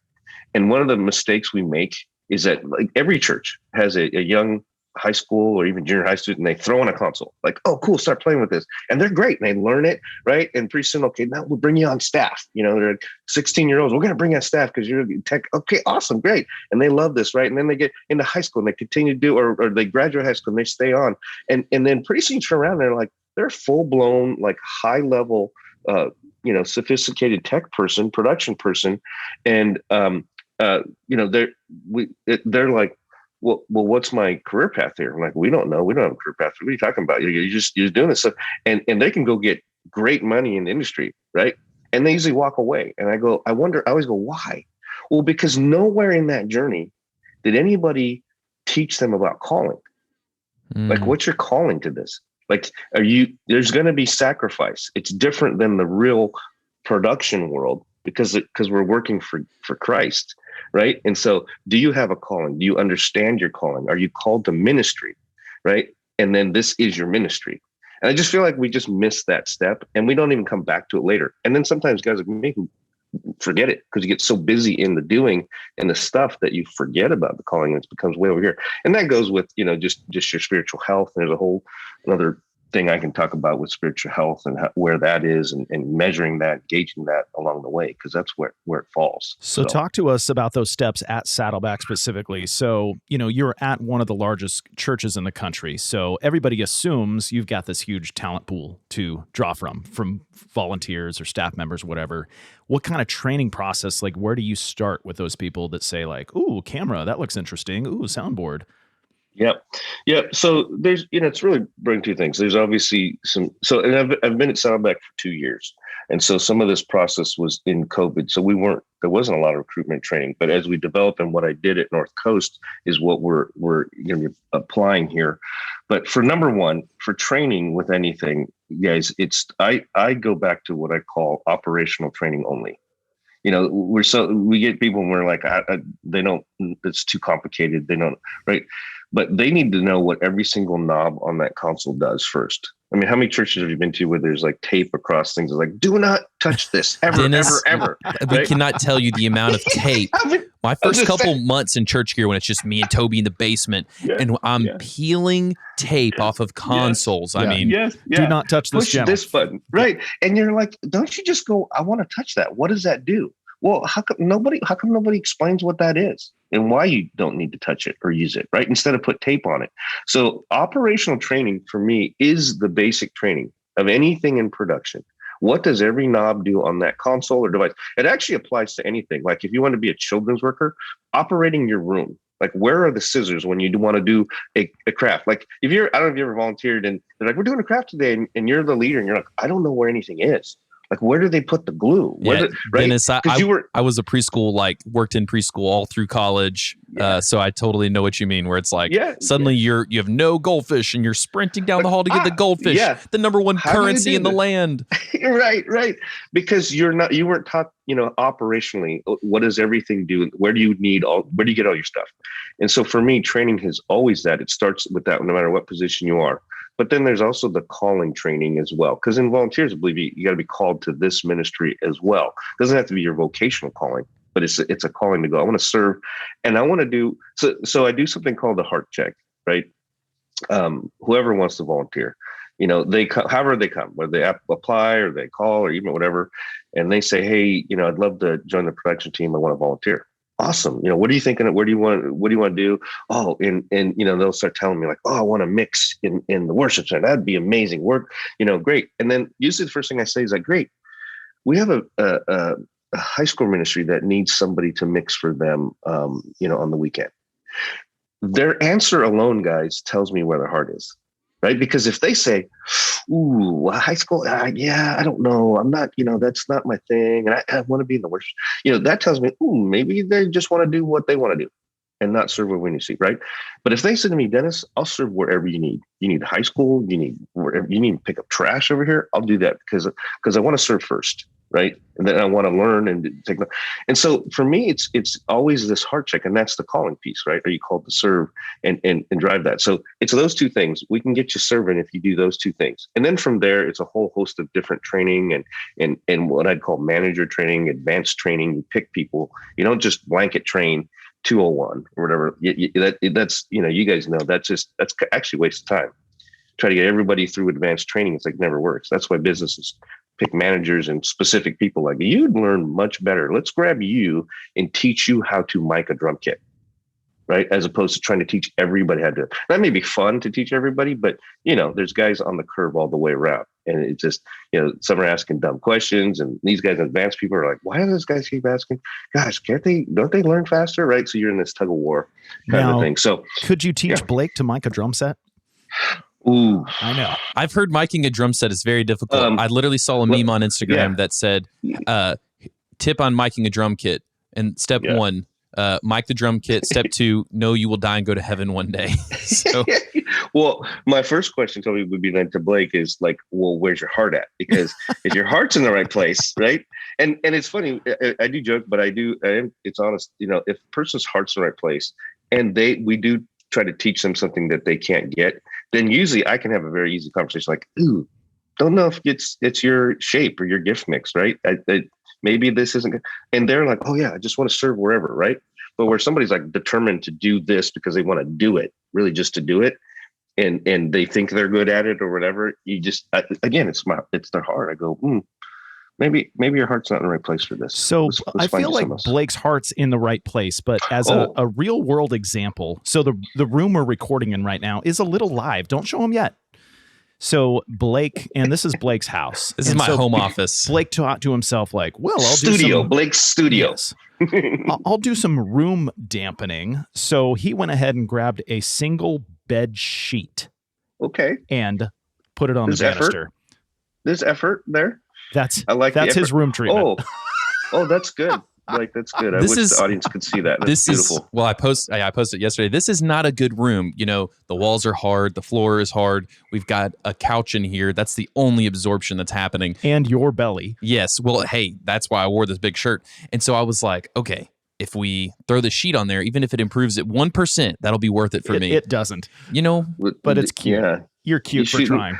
And one of the mistakes we make is that like every church has a young high school or even junior high student, and they throw in a console, like, oh, cool, start playing with this. And they're great. And they learn it, right? And pretty soon, okay, now we'll bring you on staff. They're 16-year-olds. We're going to bring you on staff because you're tech. Okay, awesome, great. And they love this, right? And then they get into high school and they continue to do, or they graduate high school and they stay on. And then pretty soon you turn around and they're like, they're full-blown, like high-level, sophisticated tech person, production person. And, they're like, well, what's my career path here? I'm like, we don't know. We don't have a career path. What are you talking about? You're just doing this stuff. And they can go get great money in the industry, right? And they usually walk away. And I always go, why? Well, because nowhere in that journey did anybody teach them about calling. Like, what's your calling to this? Like, there's going to be sacrifice. It's different than the real production world because we're working for Christ. Right. And so do you have a calling? Do you understand your calling? Are you called to ministry? Right. And then this is your ministry. And I just feel like we just miss that step and we don't even come back to it later. And then sometimes guys like me forget it because you get so busy in the doing and the stuff that you forget about the calling, and it becomes way over here. And that goes with, just your spiritual health. And there's a whole another thing I can talk about with spiritual health and where that is and measuring that, gauging that along the way, because that's where it falls. So talk to us about those steps at Saddleback specifically. So, you're at one of the largest churches in the country. So everybody assumes you've got this huge talent pool to draw from volunteers or staff members, whatever. What kind of training process, like where do you start with those people that say like, ooh, camera, that looks interesting. Ooh, soundboard. Yep. So there's, it's really bring two things. There's obviously and I've been at Saddleback for 2 years. And so some of this process was in COVID. So there wasn't a lot of recruitment training, but as we develop and what I did at North Coast is what we're going to be applying here. But for number one, for training with anything, guys, I go back to what I call operational training only. We get people and we're like, they don't, it's too complicated. They don't, right. But they need to know what every single knob on that console does first. I mean, how many churches have you been to where there's like tape across things? It's like, do not touch this ever, Dennis, ever. We cannot tell you the amount of tape. My first couple months in church gear when it's just me and Toby in the basement and I'm peeling tape off of consoles. Yes. I mean, do not touch this Push channel. this button. Right. And you're like, don't you just go, I want to touch that. What does that do? Well, how come nobody explains what that is and why you don't need to touch it or use it, right? Instead of put tape on it. So operational training for me is the basic training of anything in production. What does every knob do on that console or device? It actually applies to anything. Like if you want to be a children's worker, operating your room. Like where are the scissors when you want to do a craft? Like I don't know if you ever volunteered and they're like, we're doing a craft today and you're the leader and you're like, I don't know where anything is. Like, where do they put the glue? Right? Dennis, I was a preschool, worked in preschool all through college. So I totally know what you mean, where it's like suddenly you have no goldfish and you're sprinting down the hall to get the goldfish, the number one currency in the land. Right. Because you weren't taught, operationally, what does everything do? Where do you get all your stuff? And so for me, training is always that. It starts with that no matter what position you are. But then there's also the calling training as well. Because in volunteers, I believe you got to be called to this ministry as well. It doesn't have to be your vocational calling, but it's a calling to go. I want to serve, and I want to do, so I do something called the heart check, right? Whoever wants to volunteer, however they come, whether they apply or they call or even whatever, and they say, hey, I'd love to join the production team. I want to volunteer. Awesome. What are you thinking? What do you want to do? Oh, and they'll start telling me like, oh, I want to mix in the worship center. That'd be amazing work. Great. And then usually the first thing I say is like, great. We have a high school ministry that needs somebody to mix for them, on the weekend. Their answer alone, guys, tells me where their heart is, right? Because if they say, ooh, high school, yeah, I don't know. I'm not, that's not my thing. And I want to be in the worship, that tells me, ooh, maybe they just want to do what they want to do and not serve where we need to see, right? But if they said to me, Dennis, I'll serve wherever you need. You need high school, you need wherever you need to pick up trash over here. I'll do that because I want to serve first. Right. And then I want to learn and take. And so for me, it's always this heart check. And that's the calling piece, right? Are you called to serve and drive that? So it's those two things. We can get you serving if you do those two things. And then from there, it's a whole host of different training and what I'd call manager training, advanced training. You pick people. You don't just blanket train 201 or whatever. That's, you guys know that's actually a waste of time. Try to get everybody through advanced training. It's like never works. That's why businesses pick managers and specific people like you'd learn much better. Let's grab you and teach you how to mic a drum kit, right? As opposed to trying to teach everybody how to. That may be fun to teach everybody, but there's guys on the curve all the way around, and it's just some are asking dumb questions, and these guys, advanced people, are like, why do those guys keep asking? Gosh, don't they learn faster, right? So you're in this tug of war kind of thing. So could you teach Blake to mic a drum set? Ooh, I know. I've heard miking a drum set is very difficult. I literally saw a meme on Instagram that said, tip on miking a drum kit. And step 1, mic the drum kit. Step 2, know you will die and go to heaven one day. So, well, my first question, Toby, would be then to Blake is like, well, where's your heart at? Because if your heart's in the right place, right? And it's funny, I do joke, but it's honest. If a person's heart's in the right place and we do try to teach them something that they can't get, then usually I can have a very easy conversation like, ooh, don't know if it's your shape or your gift mix, right? Maybe this isn't good. And they're like, oh yeah, I just want to serve wherever, right? But where somebody's like determined to do this because they want to do it, really just to do it, and they think they're good at it or whatever, you just, again, it's their heart. I go, maybe your heart's not in the right place for this. So let's I feel like Blake's heart's in the right place, but as a real world example, so the room we're recording in right now is a little live. Don't show him yet. So Blake, and this is Blake's house. This is my home office. Blake thought to himself like, well, Blake's studio. Yes. I'll do some room dampening. So he went ahead and grabbed a single bed sheet. Okay. And put it on the banister. There's effort there. That's his room treatment. Oh, that's good. Like, that's good. I wish the audience could see that. That's beautiful. I posted yesterday. This is not a good room. The walls are hard. The floor is hard. We've got a couch in here. That's the only absorption that's happening. And your belly. Yes. Well, hey, that's why I wore this big shirt. And so I was like, okay, if we throw the sheet on there, even if it improves it 1%, that'll be worth it for me. It doesn't. But it's cute. Yeah. You're cute for trying.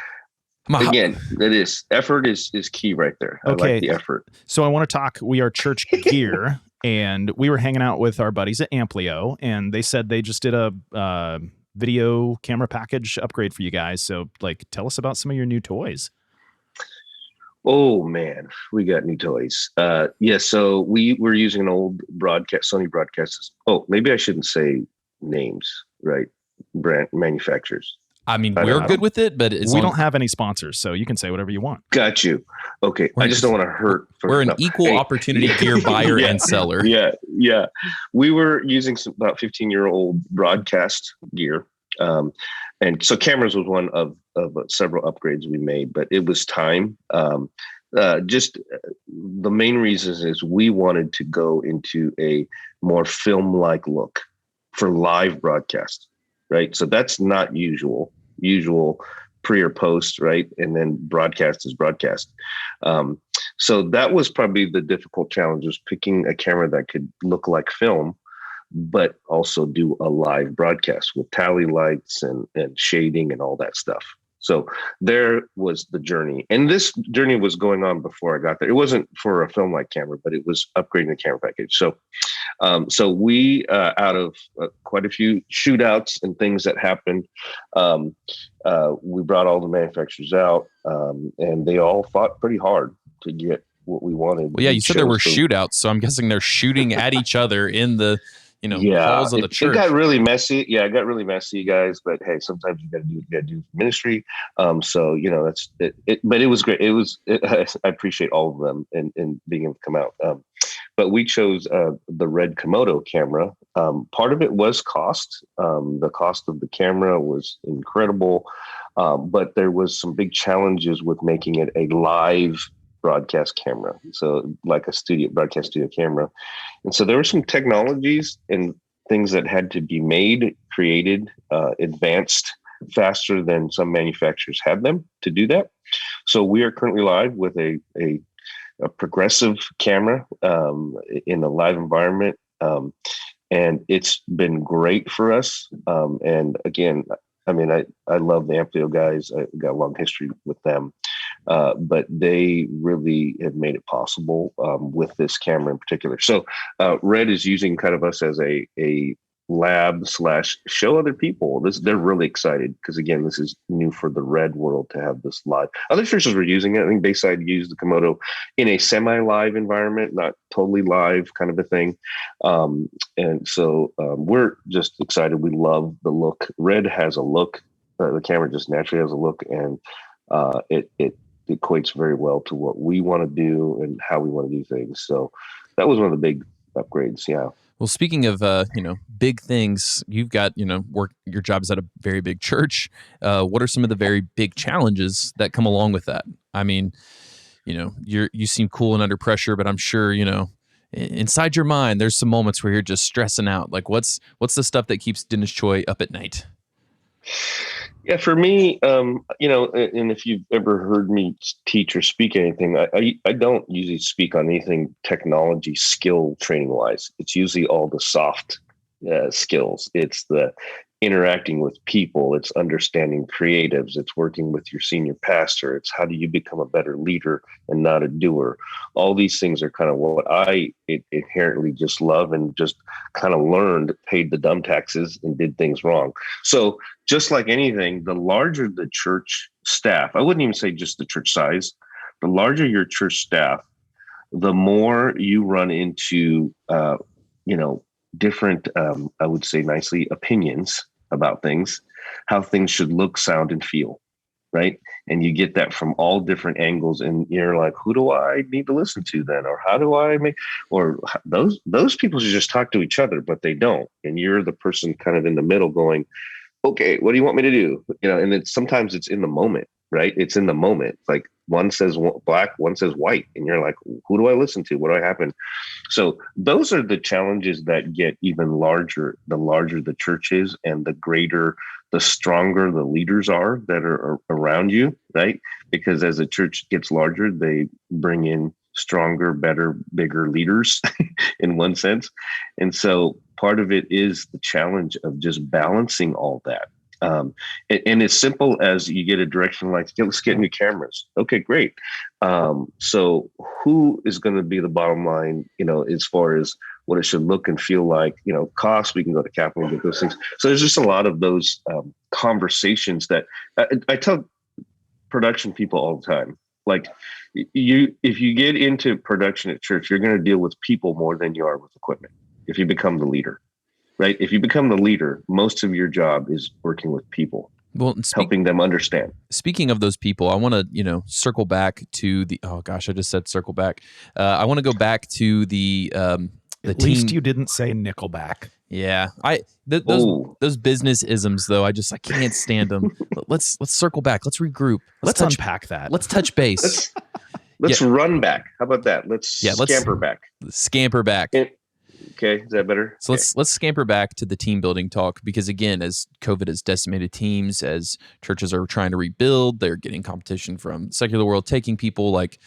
Again, it is. Effort is key right there. I like the effort. So I want to talk. We are church gear, and we were hanging out with our buddies at Amplio, and they said they just did a video camera package upgrade for you guys. So, tell us about some of your new toys. Oh man, we got new toys. So we were using an old Sony broadcast. Oh, maybe I shouldn't say names, right? Brand manufacturers. I mean, we're good with it, but we don't have any sponsors, so you can say whatever you want. Got you. Okay. I just don't want to hurt. We're an equal opportunity gear buyer and seller. Yeah. We were using about 15-year-old broadcast gear. And so cameras was one of several upgrades we made, but it was time. Just the main reason is we wanted to go into a more film-like look for live broadcast, right? So that's not usual pre or post, right? And then broadcast is broadcast. So that was probably the difficult challenge, was picking a camera that could look like film, but also do a live broadcast with tally lights and shading and all that stuff. So there was the journey. And this journey was going on before I got there. It wasn't for a film light camera, but it was upgrading the camera package. So we, out of quite a few shootouts and things that happened, we brought all the manufacturers out, and they all fought pretty hard to get what we wanted. Well, yeah, you said there were shootouts, so I'm guessing they're shooting at each other in the halls of the church. It got really messy. Yeah, it got really messy, guys. But hey, sometimes you got to do what you got to do for ministry. So that's it. But it was great. I appreciate all of them and being able to come out. But we chose the Red Komodo camera. Part of it was cost. The cost of the camera was incredible, but there was some big challenges with making it a live broadcast camera, so like a broadcast studio camera. And so there were some technologies and things that had to be created, advanced faster than some manufacturers had them to do that. So we are currently live with a progressive camera in a live environment, and it's been great for us. And again, I mean, I love the Amplio guys. I got a long history with them. But they really have made it possible with this camera in particular. So Red is using kind of us as a lab / show other people. They're really excited because, again, this is new for the Red world to have this live. Other churches were using it. I think Bayside used the Komodo in a semi-live environment, not totally live kind of a thing. And so we're just excited. We love the look. Red has a look. The camera just naturally has a look, and it equates very well to what we want to do and how we want to do things. So that was one of the big upgrades. Yeah. Well, speaking of, big things, you've got, your job is at a very big church. What are some of the very big challenges that come along with that? I mean, you seem cool and under pressure, but I'm sure, inside your mind, there's some moments where you're just stressing out. Like what's the stuff that keeps Dennis Choy up at night? Yeah, for me, and if you've ever heard me teach or speak anything, I don't usually speak on anything technology skill training wise. It's usually all the soft skills. It's the interacting with people. It's understanding creatives. It's working with your senior pastor. It's how do you become a better leader and not a doer. All these things are kind of what I inherently just love and just kind of learned, paid the dumb taxes and did things wrong. So just like anything, the larger the church staff, I wouldn't even say just the church size, the larger your church staff, the more you run into, different, I would say nicely, opinions about things, how things should look, sound, and feel, right? And you get that from all different angles, and you're like, who do I need to listen to then? Or how do I make, or those people should just talk to each other, but they don't. And you're the person kind of in the middle going, okay, what do you want me to do? And sometimes it's in the moment, right? It's in the moment. Like one says black, one says white, and you're like, who do I listen to? What do I happen? So those are the challenges that get even larger, the larger the church is, and the stronger the leaders are that are around you, right? Because as a church gets larger, they bring in stronger, better, bigger leaders in one sense. And so part of it is the challenge of just balancing all that. And as simple as you get a direction like, let's get new cameras. Okay, great. So who is going to be the bottom line, as far as what it should look and feel like, cost, we can go to capital and get those things. So there's just a lot of those conversations that I tell production people all the time. Like if you get into production at church, you're going to deal with people more than you are with equipment if you become the leader. Right. If you become the leader, most of your job is working with people, helping them understand. Speaking of those people, I want to, circle back to the, oh gosh, I just said circle back. I want to go back to the team. At least you didn't say Nickelback. Yeah. Those business isms though, I can't stand them. Let's circle back. Let's regroup. Let's unpack that. Let's touch base. Let's run back. How about that? Let's scamper back. Scamper back. Okay, is that better? So let's scamper back to the team building talk, because again, as COVID has decimated teams, as churches are trying to rebuild, they're getting competition from secular world taking people. Like,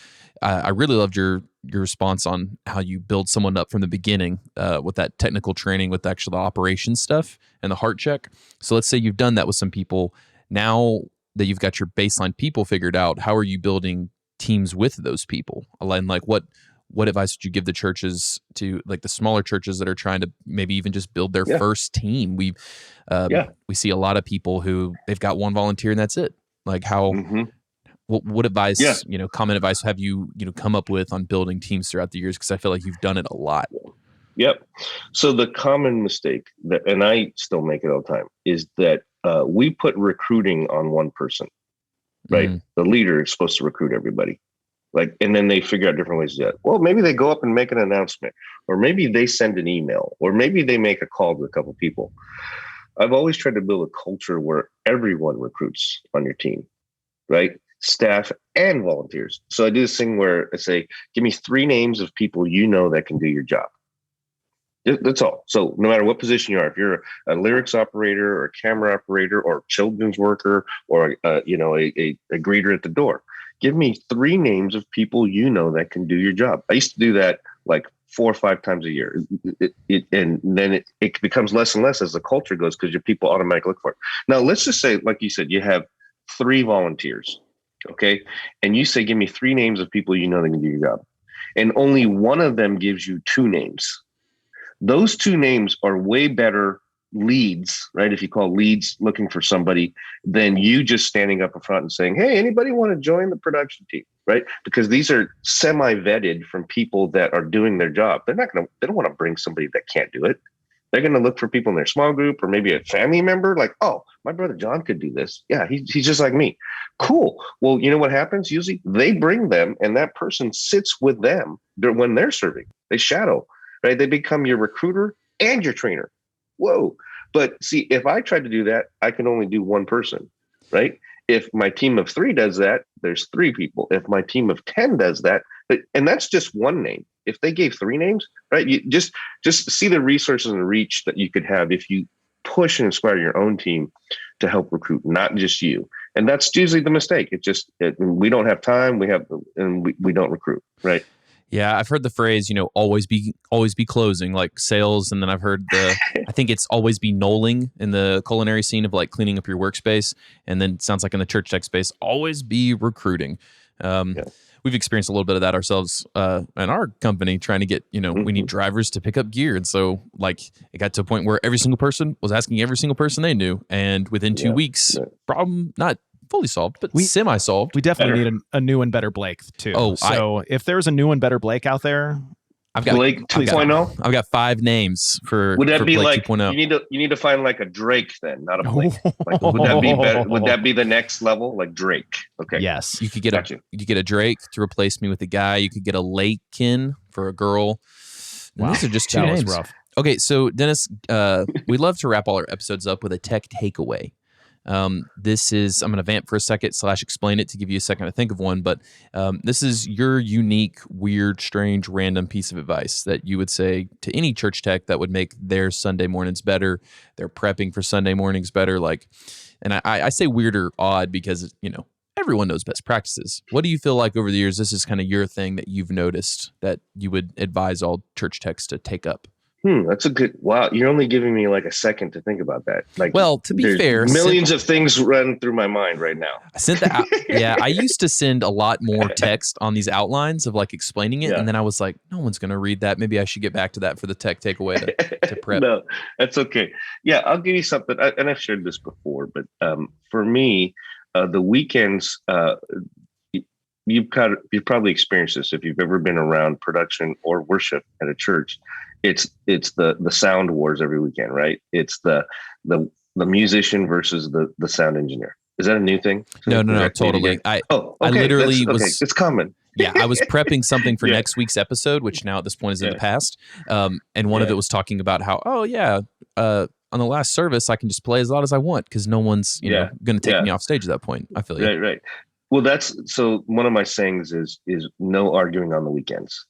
I really loved your response on how you build someone up from the beginning with that technical training, with actually the operations stuff and the heart check. So let's say you've done that with some people. Now that you've got your baseline people figured out, how are you building teams with those people? And like, what advice would you give the churches, to like the smaller churches that are trying to maybe even just build their first team? We see a lot of people who they've got one volunteer and that's it. Like how, what advice, common advice have you come up with on building teams throughout the years? Because I feel like you've done it a lot. Yep. So the common mistake that, and I still make it all the time, is that we put recruiting on one person, right? The leader is supposed to recruit everybody. Like, and then they figure out different ways to do it. Well, maybe they go up and make an announcement, or maybe they send an email, or maybe they make a call to a couple people. I've always tried to build a culture where everyone recruits on your team, right? Staff and volunteers. So I do this thing where I say, give me 3 names of people that can do your job. That's all. So no matter what position you are, if you're a lyrics operator or a camera operator or children's worker or a greeter at the door, give me 3 names of people that can do your job. I used to do that like 4 or 5 times a year. And then it becomes less and less as the culture goes, because your people automatically look for it. Now, let's just say, like you said, you have 3 volunteers, okay? And you say, give me 3 names of people that can do your job. And only one of them gives you 2 names. Those 2 names are way better leads, right? If you call leads looking for somebody, than you just standing up in front and saying, hey, anybody want to join the production team, right? Because these are semi-vetted from people that are doing their job. They don't want to bring somebody that can't do it. They're going to look for people in their small group or maybe a family member, like, oh, my brother John could do this. Yeah, he's just like me. Cool. Well, you know what happens? Usually they bring them and that person sits with them when they're serving. They shadow, right? They become your recruiter and your trainer. Whoa. But see, if I try to do that, I can only do one person, right? If my team of 3 does that, there's 3 people. If my team of 10 does that, and that's just one name. If they gave 3 names, right? You just see the resources and reach that you could have if you push and inspire your own team to help recruit, not just you. And that's usually the mistake. We don't have time. We don't recruit, right? Yeah, I've heard the phrase, always be closing, like sales, and then I've heard I think it's always be knolling in the culinary scene of like cleaning up your workspace, and then it sounds like in the church tech space, always be recruiting. We've experienced a little bit of that ourselves in our company, trying to get, we need drivers to pick up gear, and so like it got to a point where every single person was asking every single person they knew, and within 2 weeks, problem not fully solved, but semi-solved. We definitely need a new and better Blake too. Oh, so if there's a new and better Blake out there, I've got Blake 2.0. I've got 5 names for. Would that for be Blake like 2.0. You need to find like a Drake then, not a Blake? Like, would that be better? Would that be the next level, like Drake? Okay. Yes, you could get a Drake to replace me with a guy. You could get a Lakin for a girl. Wow. These are just 2 names. Was rough. Okay, so Dennis, we love to wrap all our episodes up with a tech takeaway. This is, I'm going to vamp for a second / explain it to give you a second to think of one, but this is your unique, weird, strange, random piece of advice that you would say to any church tech that would make their Sunday mornings better, their prepping for Sunday mornings better. Like, and I say weird or odd because, everyone knows best practices. What do you feel like over the years, this is kind of your thing that you've noticed that you would advise all church techs to take up? That's a good, wow. You're only giving me like a second to think about that. Like, well, to be fair, millions of things run through my mind right now. I sent that. Yeah. I used to send a lot more text on these outlines of like explaining it. Yeah. And then I was like, no one's going to read that. Maybe I should get back to that for the tech takeaway to prep. No, that's okay. Yeah. I'll give you something. And I've shared this before, but for me, the weekends, you've probably experienced this if you've ever been around production or worship at a church. It's the sound wars every weekend, right? It's the musician versus the sound engineer. Is that a new thing? No, totally. Okay. I literally was. It's common. Yeah, I was prepping something for next week's episode, which now at this point is in the past. And one of it was talking about how, on the last service, I can just play as loud as I want because no one's going to take me off stage at that point. I feel you. Right. Well, that's so. One of my sayings is no arguing on the weekends.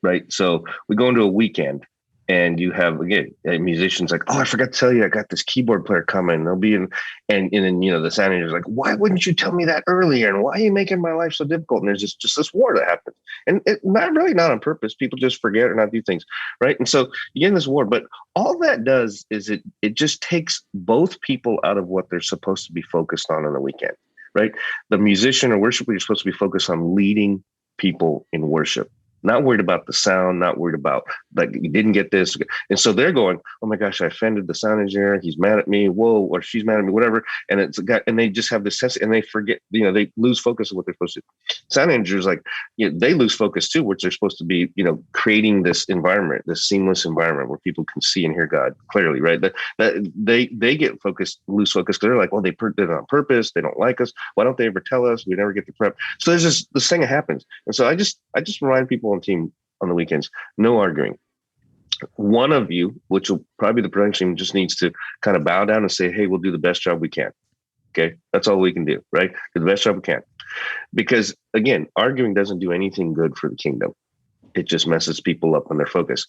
Right. So we go into a weekend And you have, again, musicians like, oh, I forgot to tell you, I got this keyboard player coming. They'll be in, and then, the sound engineer's like, why wouldn't you tell me that earlier? And why are you making my life so difficult? And there's just this war that happens. And not on purpose. People just forget or not do things, right? And so you get in this war. But all that does is it just takes both people out of what they're supposed to be focused on the weekend, right? The musician or worshiper, you're supposed to be focused on leading people in worship. Not worried about the sound, not worried about like you didn't get this. And so they're going, oh my gosh, I offended the sound engineer. He's mad at me. Whoa, or she's mad at me, whatever. And it's a guy, and they just have this sense and they forget, they lose focus of what they're supposed to do. Sound engineers, like, they lose focus too, which they're supposed to be, creating this environment, this seamless environment where people can see and hear God clearly, right? That they get focused, lose focus because they're like, well, they did it on purpose. They don't like us. Why don't they ever tell us? We never get the prep. So there's this thing that happens. And so I just remind people on team on the weekends, no arguing. One of you, which will probably be the production team, just needs to kind of bow down and say, hey, we'll do the best job we can. Okay. That's all we can do, right? Do the best job we can. Because again, arguing doesn't do anything good for the kingdom. It just messes people up on their focus.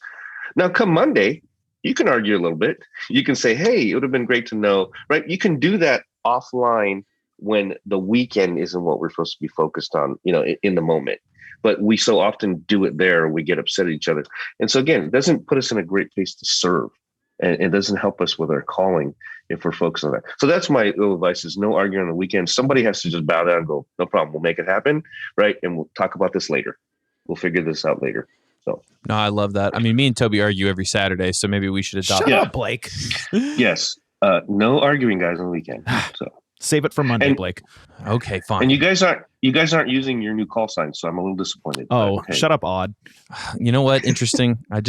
Now, come Monday, you can argue a little bit. You can say, hey, it would have been great to know, right? You can do that offline when the weekend isn't what we're supposed to be focused on, in the moment. But we so often do it there, we get upset at each other. And so again, it doesn't put us in a great place to serve. And it doesn't help us with our calling if we're focused on that. So that's my little advice, is no arguing on the weekend. Somebody has to just bow down and go, no problem, we'll make it happen, right? And we'll talk about this later. We'll figure this out later. So No, I love that. I mean, me and Toby argue every Saturday, so maybe we should adopt Shut up, Blake. Yes. No arguing, guys, on the weekend. So Save it for Monday, Blake. Okay, fine. and you guys aren't using your new call sign, so I'm a little disappointed. Oh, okay. Shut up, Odd. You know what? Interesting. I'm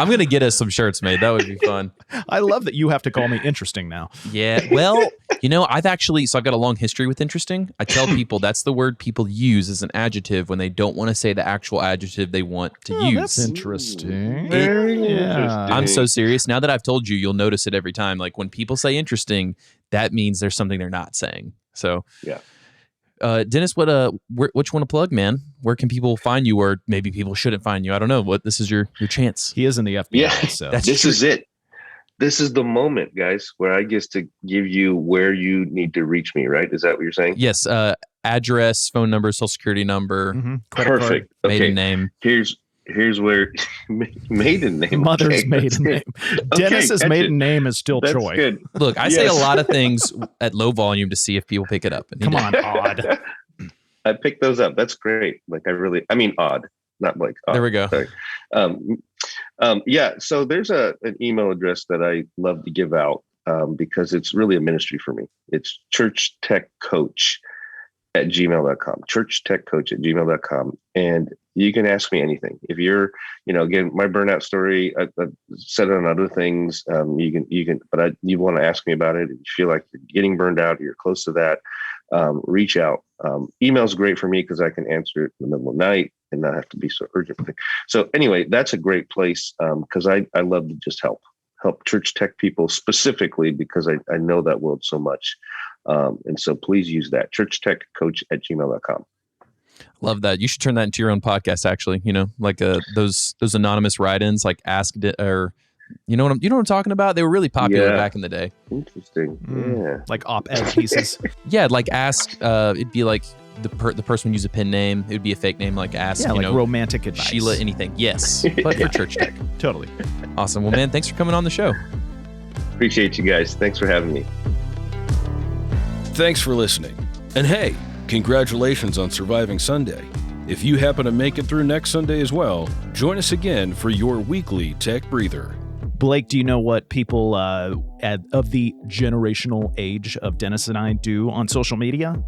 going to get us some shirts made. That would be fun. I love that you have to call me interesting now. Yeah. Well, I've got a long history with interesting. I tell people that's the word people use as an adjective when they don't want to say the actual adjective they want to use. That's interesting. Very Yeah. interesting. I'm so serious. Now that I've told you, you'll notice it every time. Like when people say interesting, that means there's something they're not saying. So, yeah. Dennis, what you want to plug, man? Where can people find you, or maybe people shouldn't find you? I don't know. This is your chance. He is in the FBI. Yeah. So This is it. This is the moment, guys, where I get to give you where you need to reach me, right? Is that what you're saying? Yes. Address, phone number, social security number, credit card. Perfect. maiden name. Here's where maiden name. Mother's Okay, maiden name. Dennis's catch maiden it. name is still That's Choy. good. Look, I say a Yes. lot of things at low volume to see if people pick it up. And he Come did. on, Odd. I picked those up. That's great. Like odd, not like odd. There we go. Sorry. Yeah. So there's an email address that I love to give out because it's really a ministry for me. It's churchtechcoach@gmail.com. churchtechcoach@gmail.com. And you can ask me anything. If you're, again, my burnout story, I said it on other things. You can, but you want to ask me about it. If you feel like you're getting burned out, or you're close to that, reach out. Email's great for me because I can answer it in the middle of the night and not have to be so urgent. So anyway, that's a great place because I love to just help church tech people specifically because I know that world so much. And so please use that, churchtechcoach@gmail.com. Love that. You should turn that into your own podcast, actually. Like those anonymous write-ins, like Ask It, or you know what I'm talking about? They were really popular back in the day. Interesting. Yeah. Like op-ed pieces. Yeah, like Ask. It'd be like the person would use a pen name. It would be a fake name, like Ask. Yeah, like romantic advice. Sheila anything. Yes, but for church tech. Totally. Awesome. Well, man, thanks for coming on the show. Appreciate you guys. Thanks for having me. Thanks for listening. And hey, congratulations on surviving Sunday. If you happen to make it through next Sunday as well, join us again for your weekly Tech Breather. Blake, do you know what people of the generational age of Dennis and I do on social media?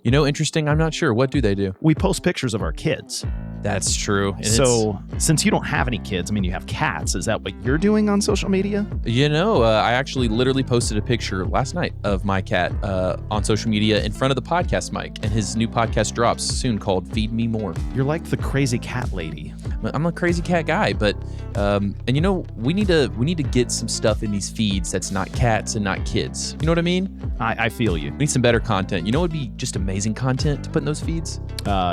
Interesting. I'm not sure. What do they do? We post pictures of our kids. That's true. And So since you don't have any kids, you have cats. Is that what you're doing on social media? I actually literally posted a picture last night of my cat on social media in front of the podcast mic, and his new podcast drops soon called Feed Me More. You're like the crazy cat lady. I'm a crazy cat guy, but we need to get some stuff in these feeds that's not cats and not kids. You know what I mean? I feel you. We need some better content. You know what would be just amazing content to put in those feeds?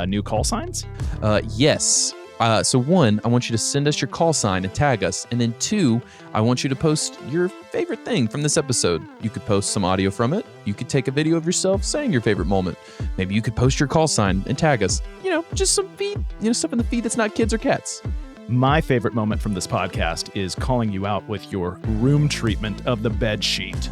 New call signs? Yes. So one, I want you to send us your call sign and tag us. And then two, I want you to post your favorite thing from this episode. You could post some audio from it. You could take a video of yourself saying your favorite moment. Maybe you could post your call sign and tag us. Just some feed, stuff in the feed that's not kids or cats. My favorite moment from this podcast is calling you out with your room treatment of the bed sheet.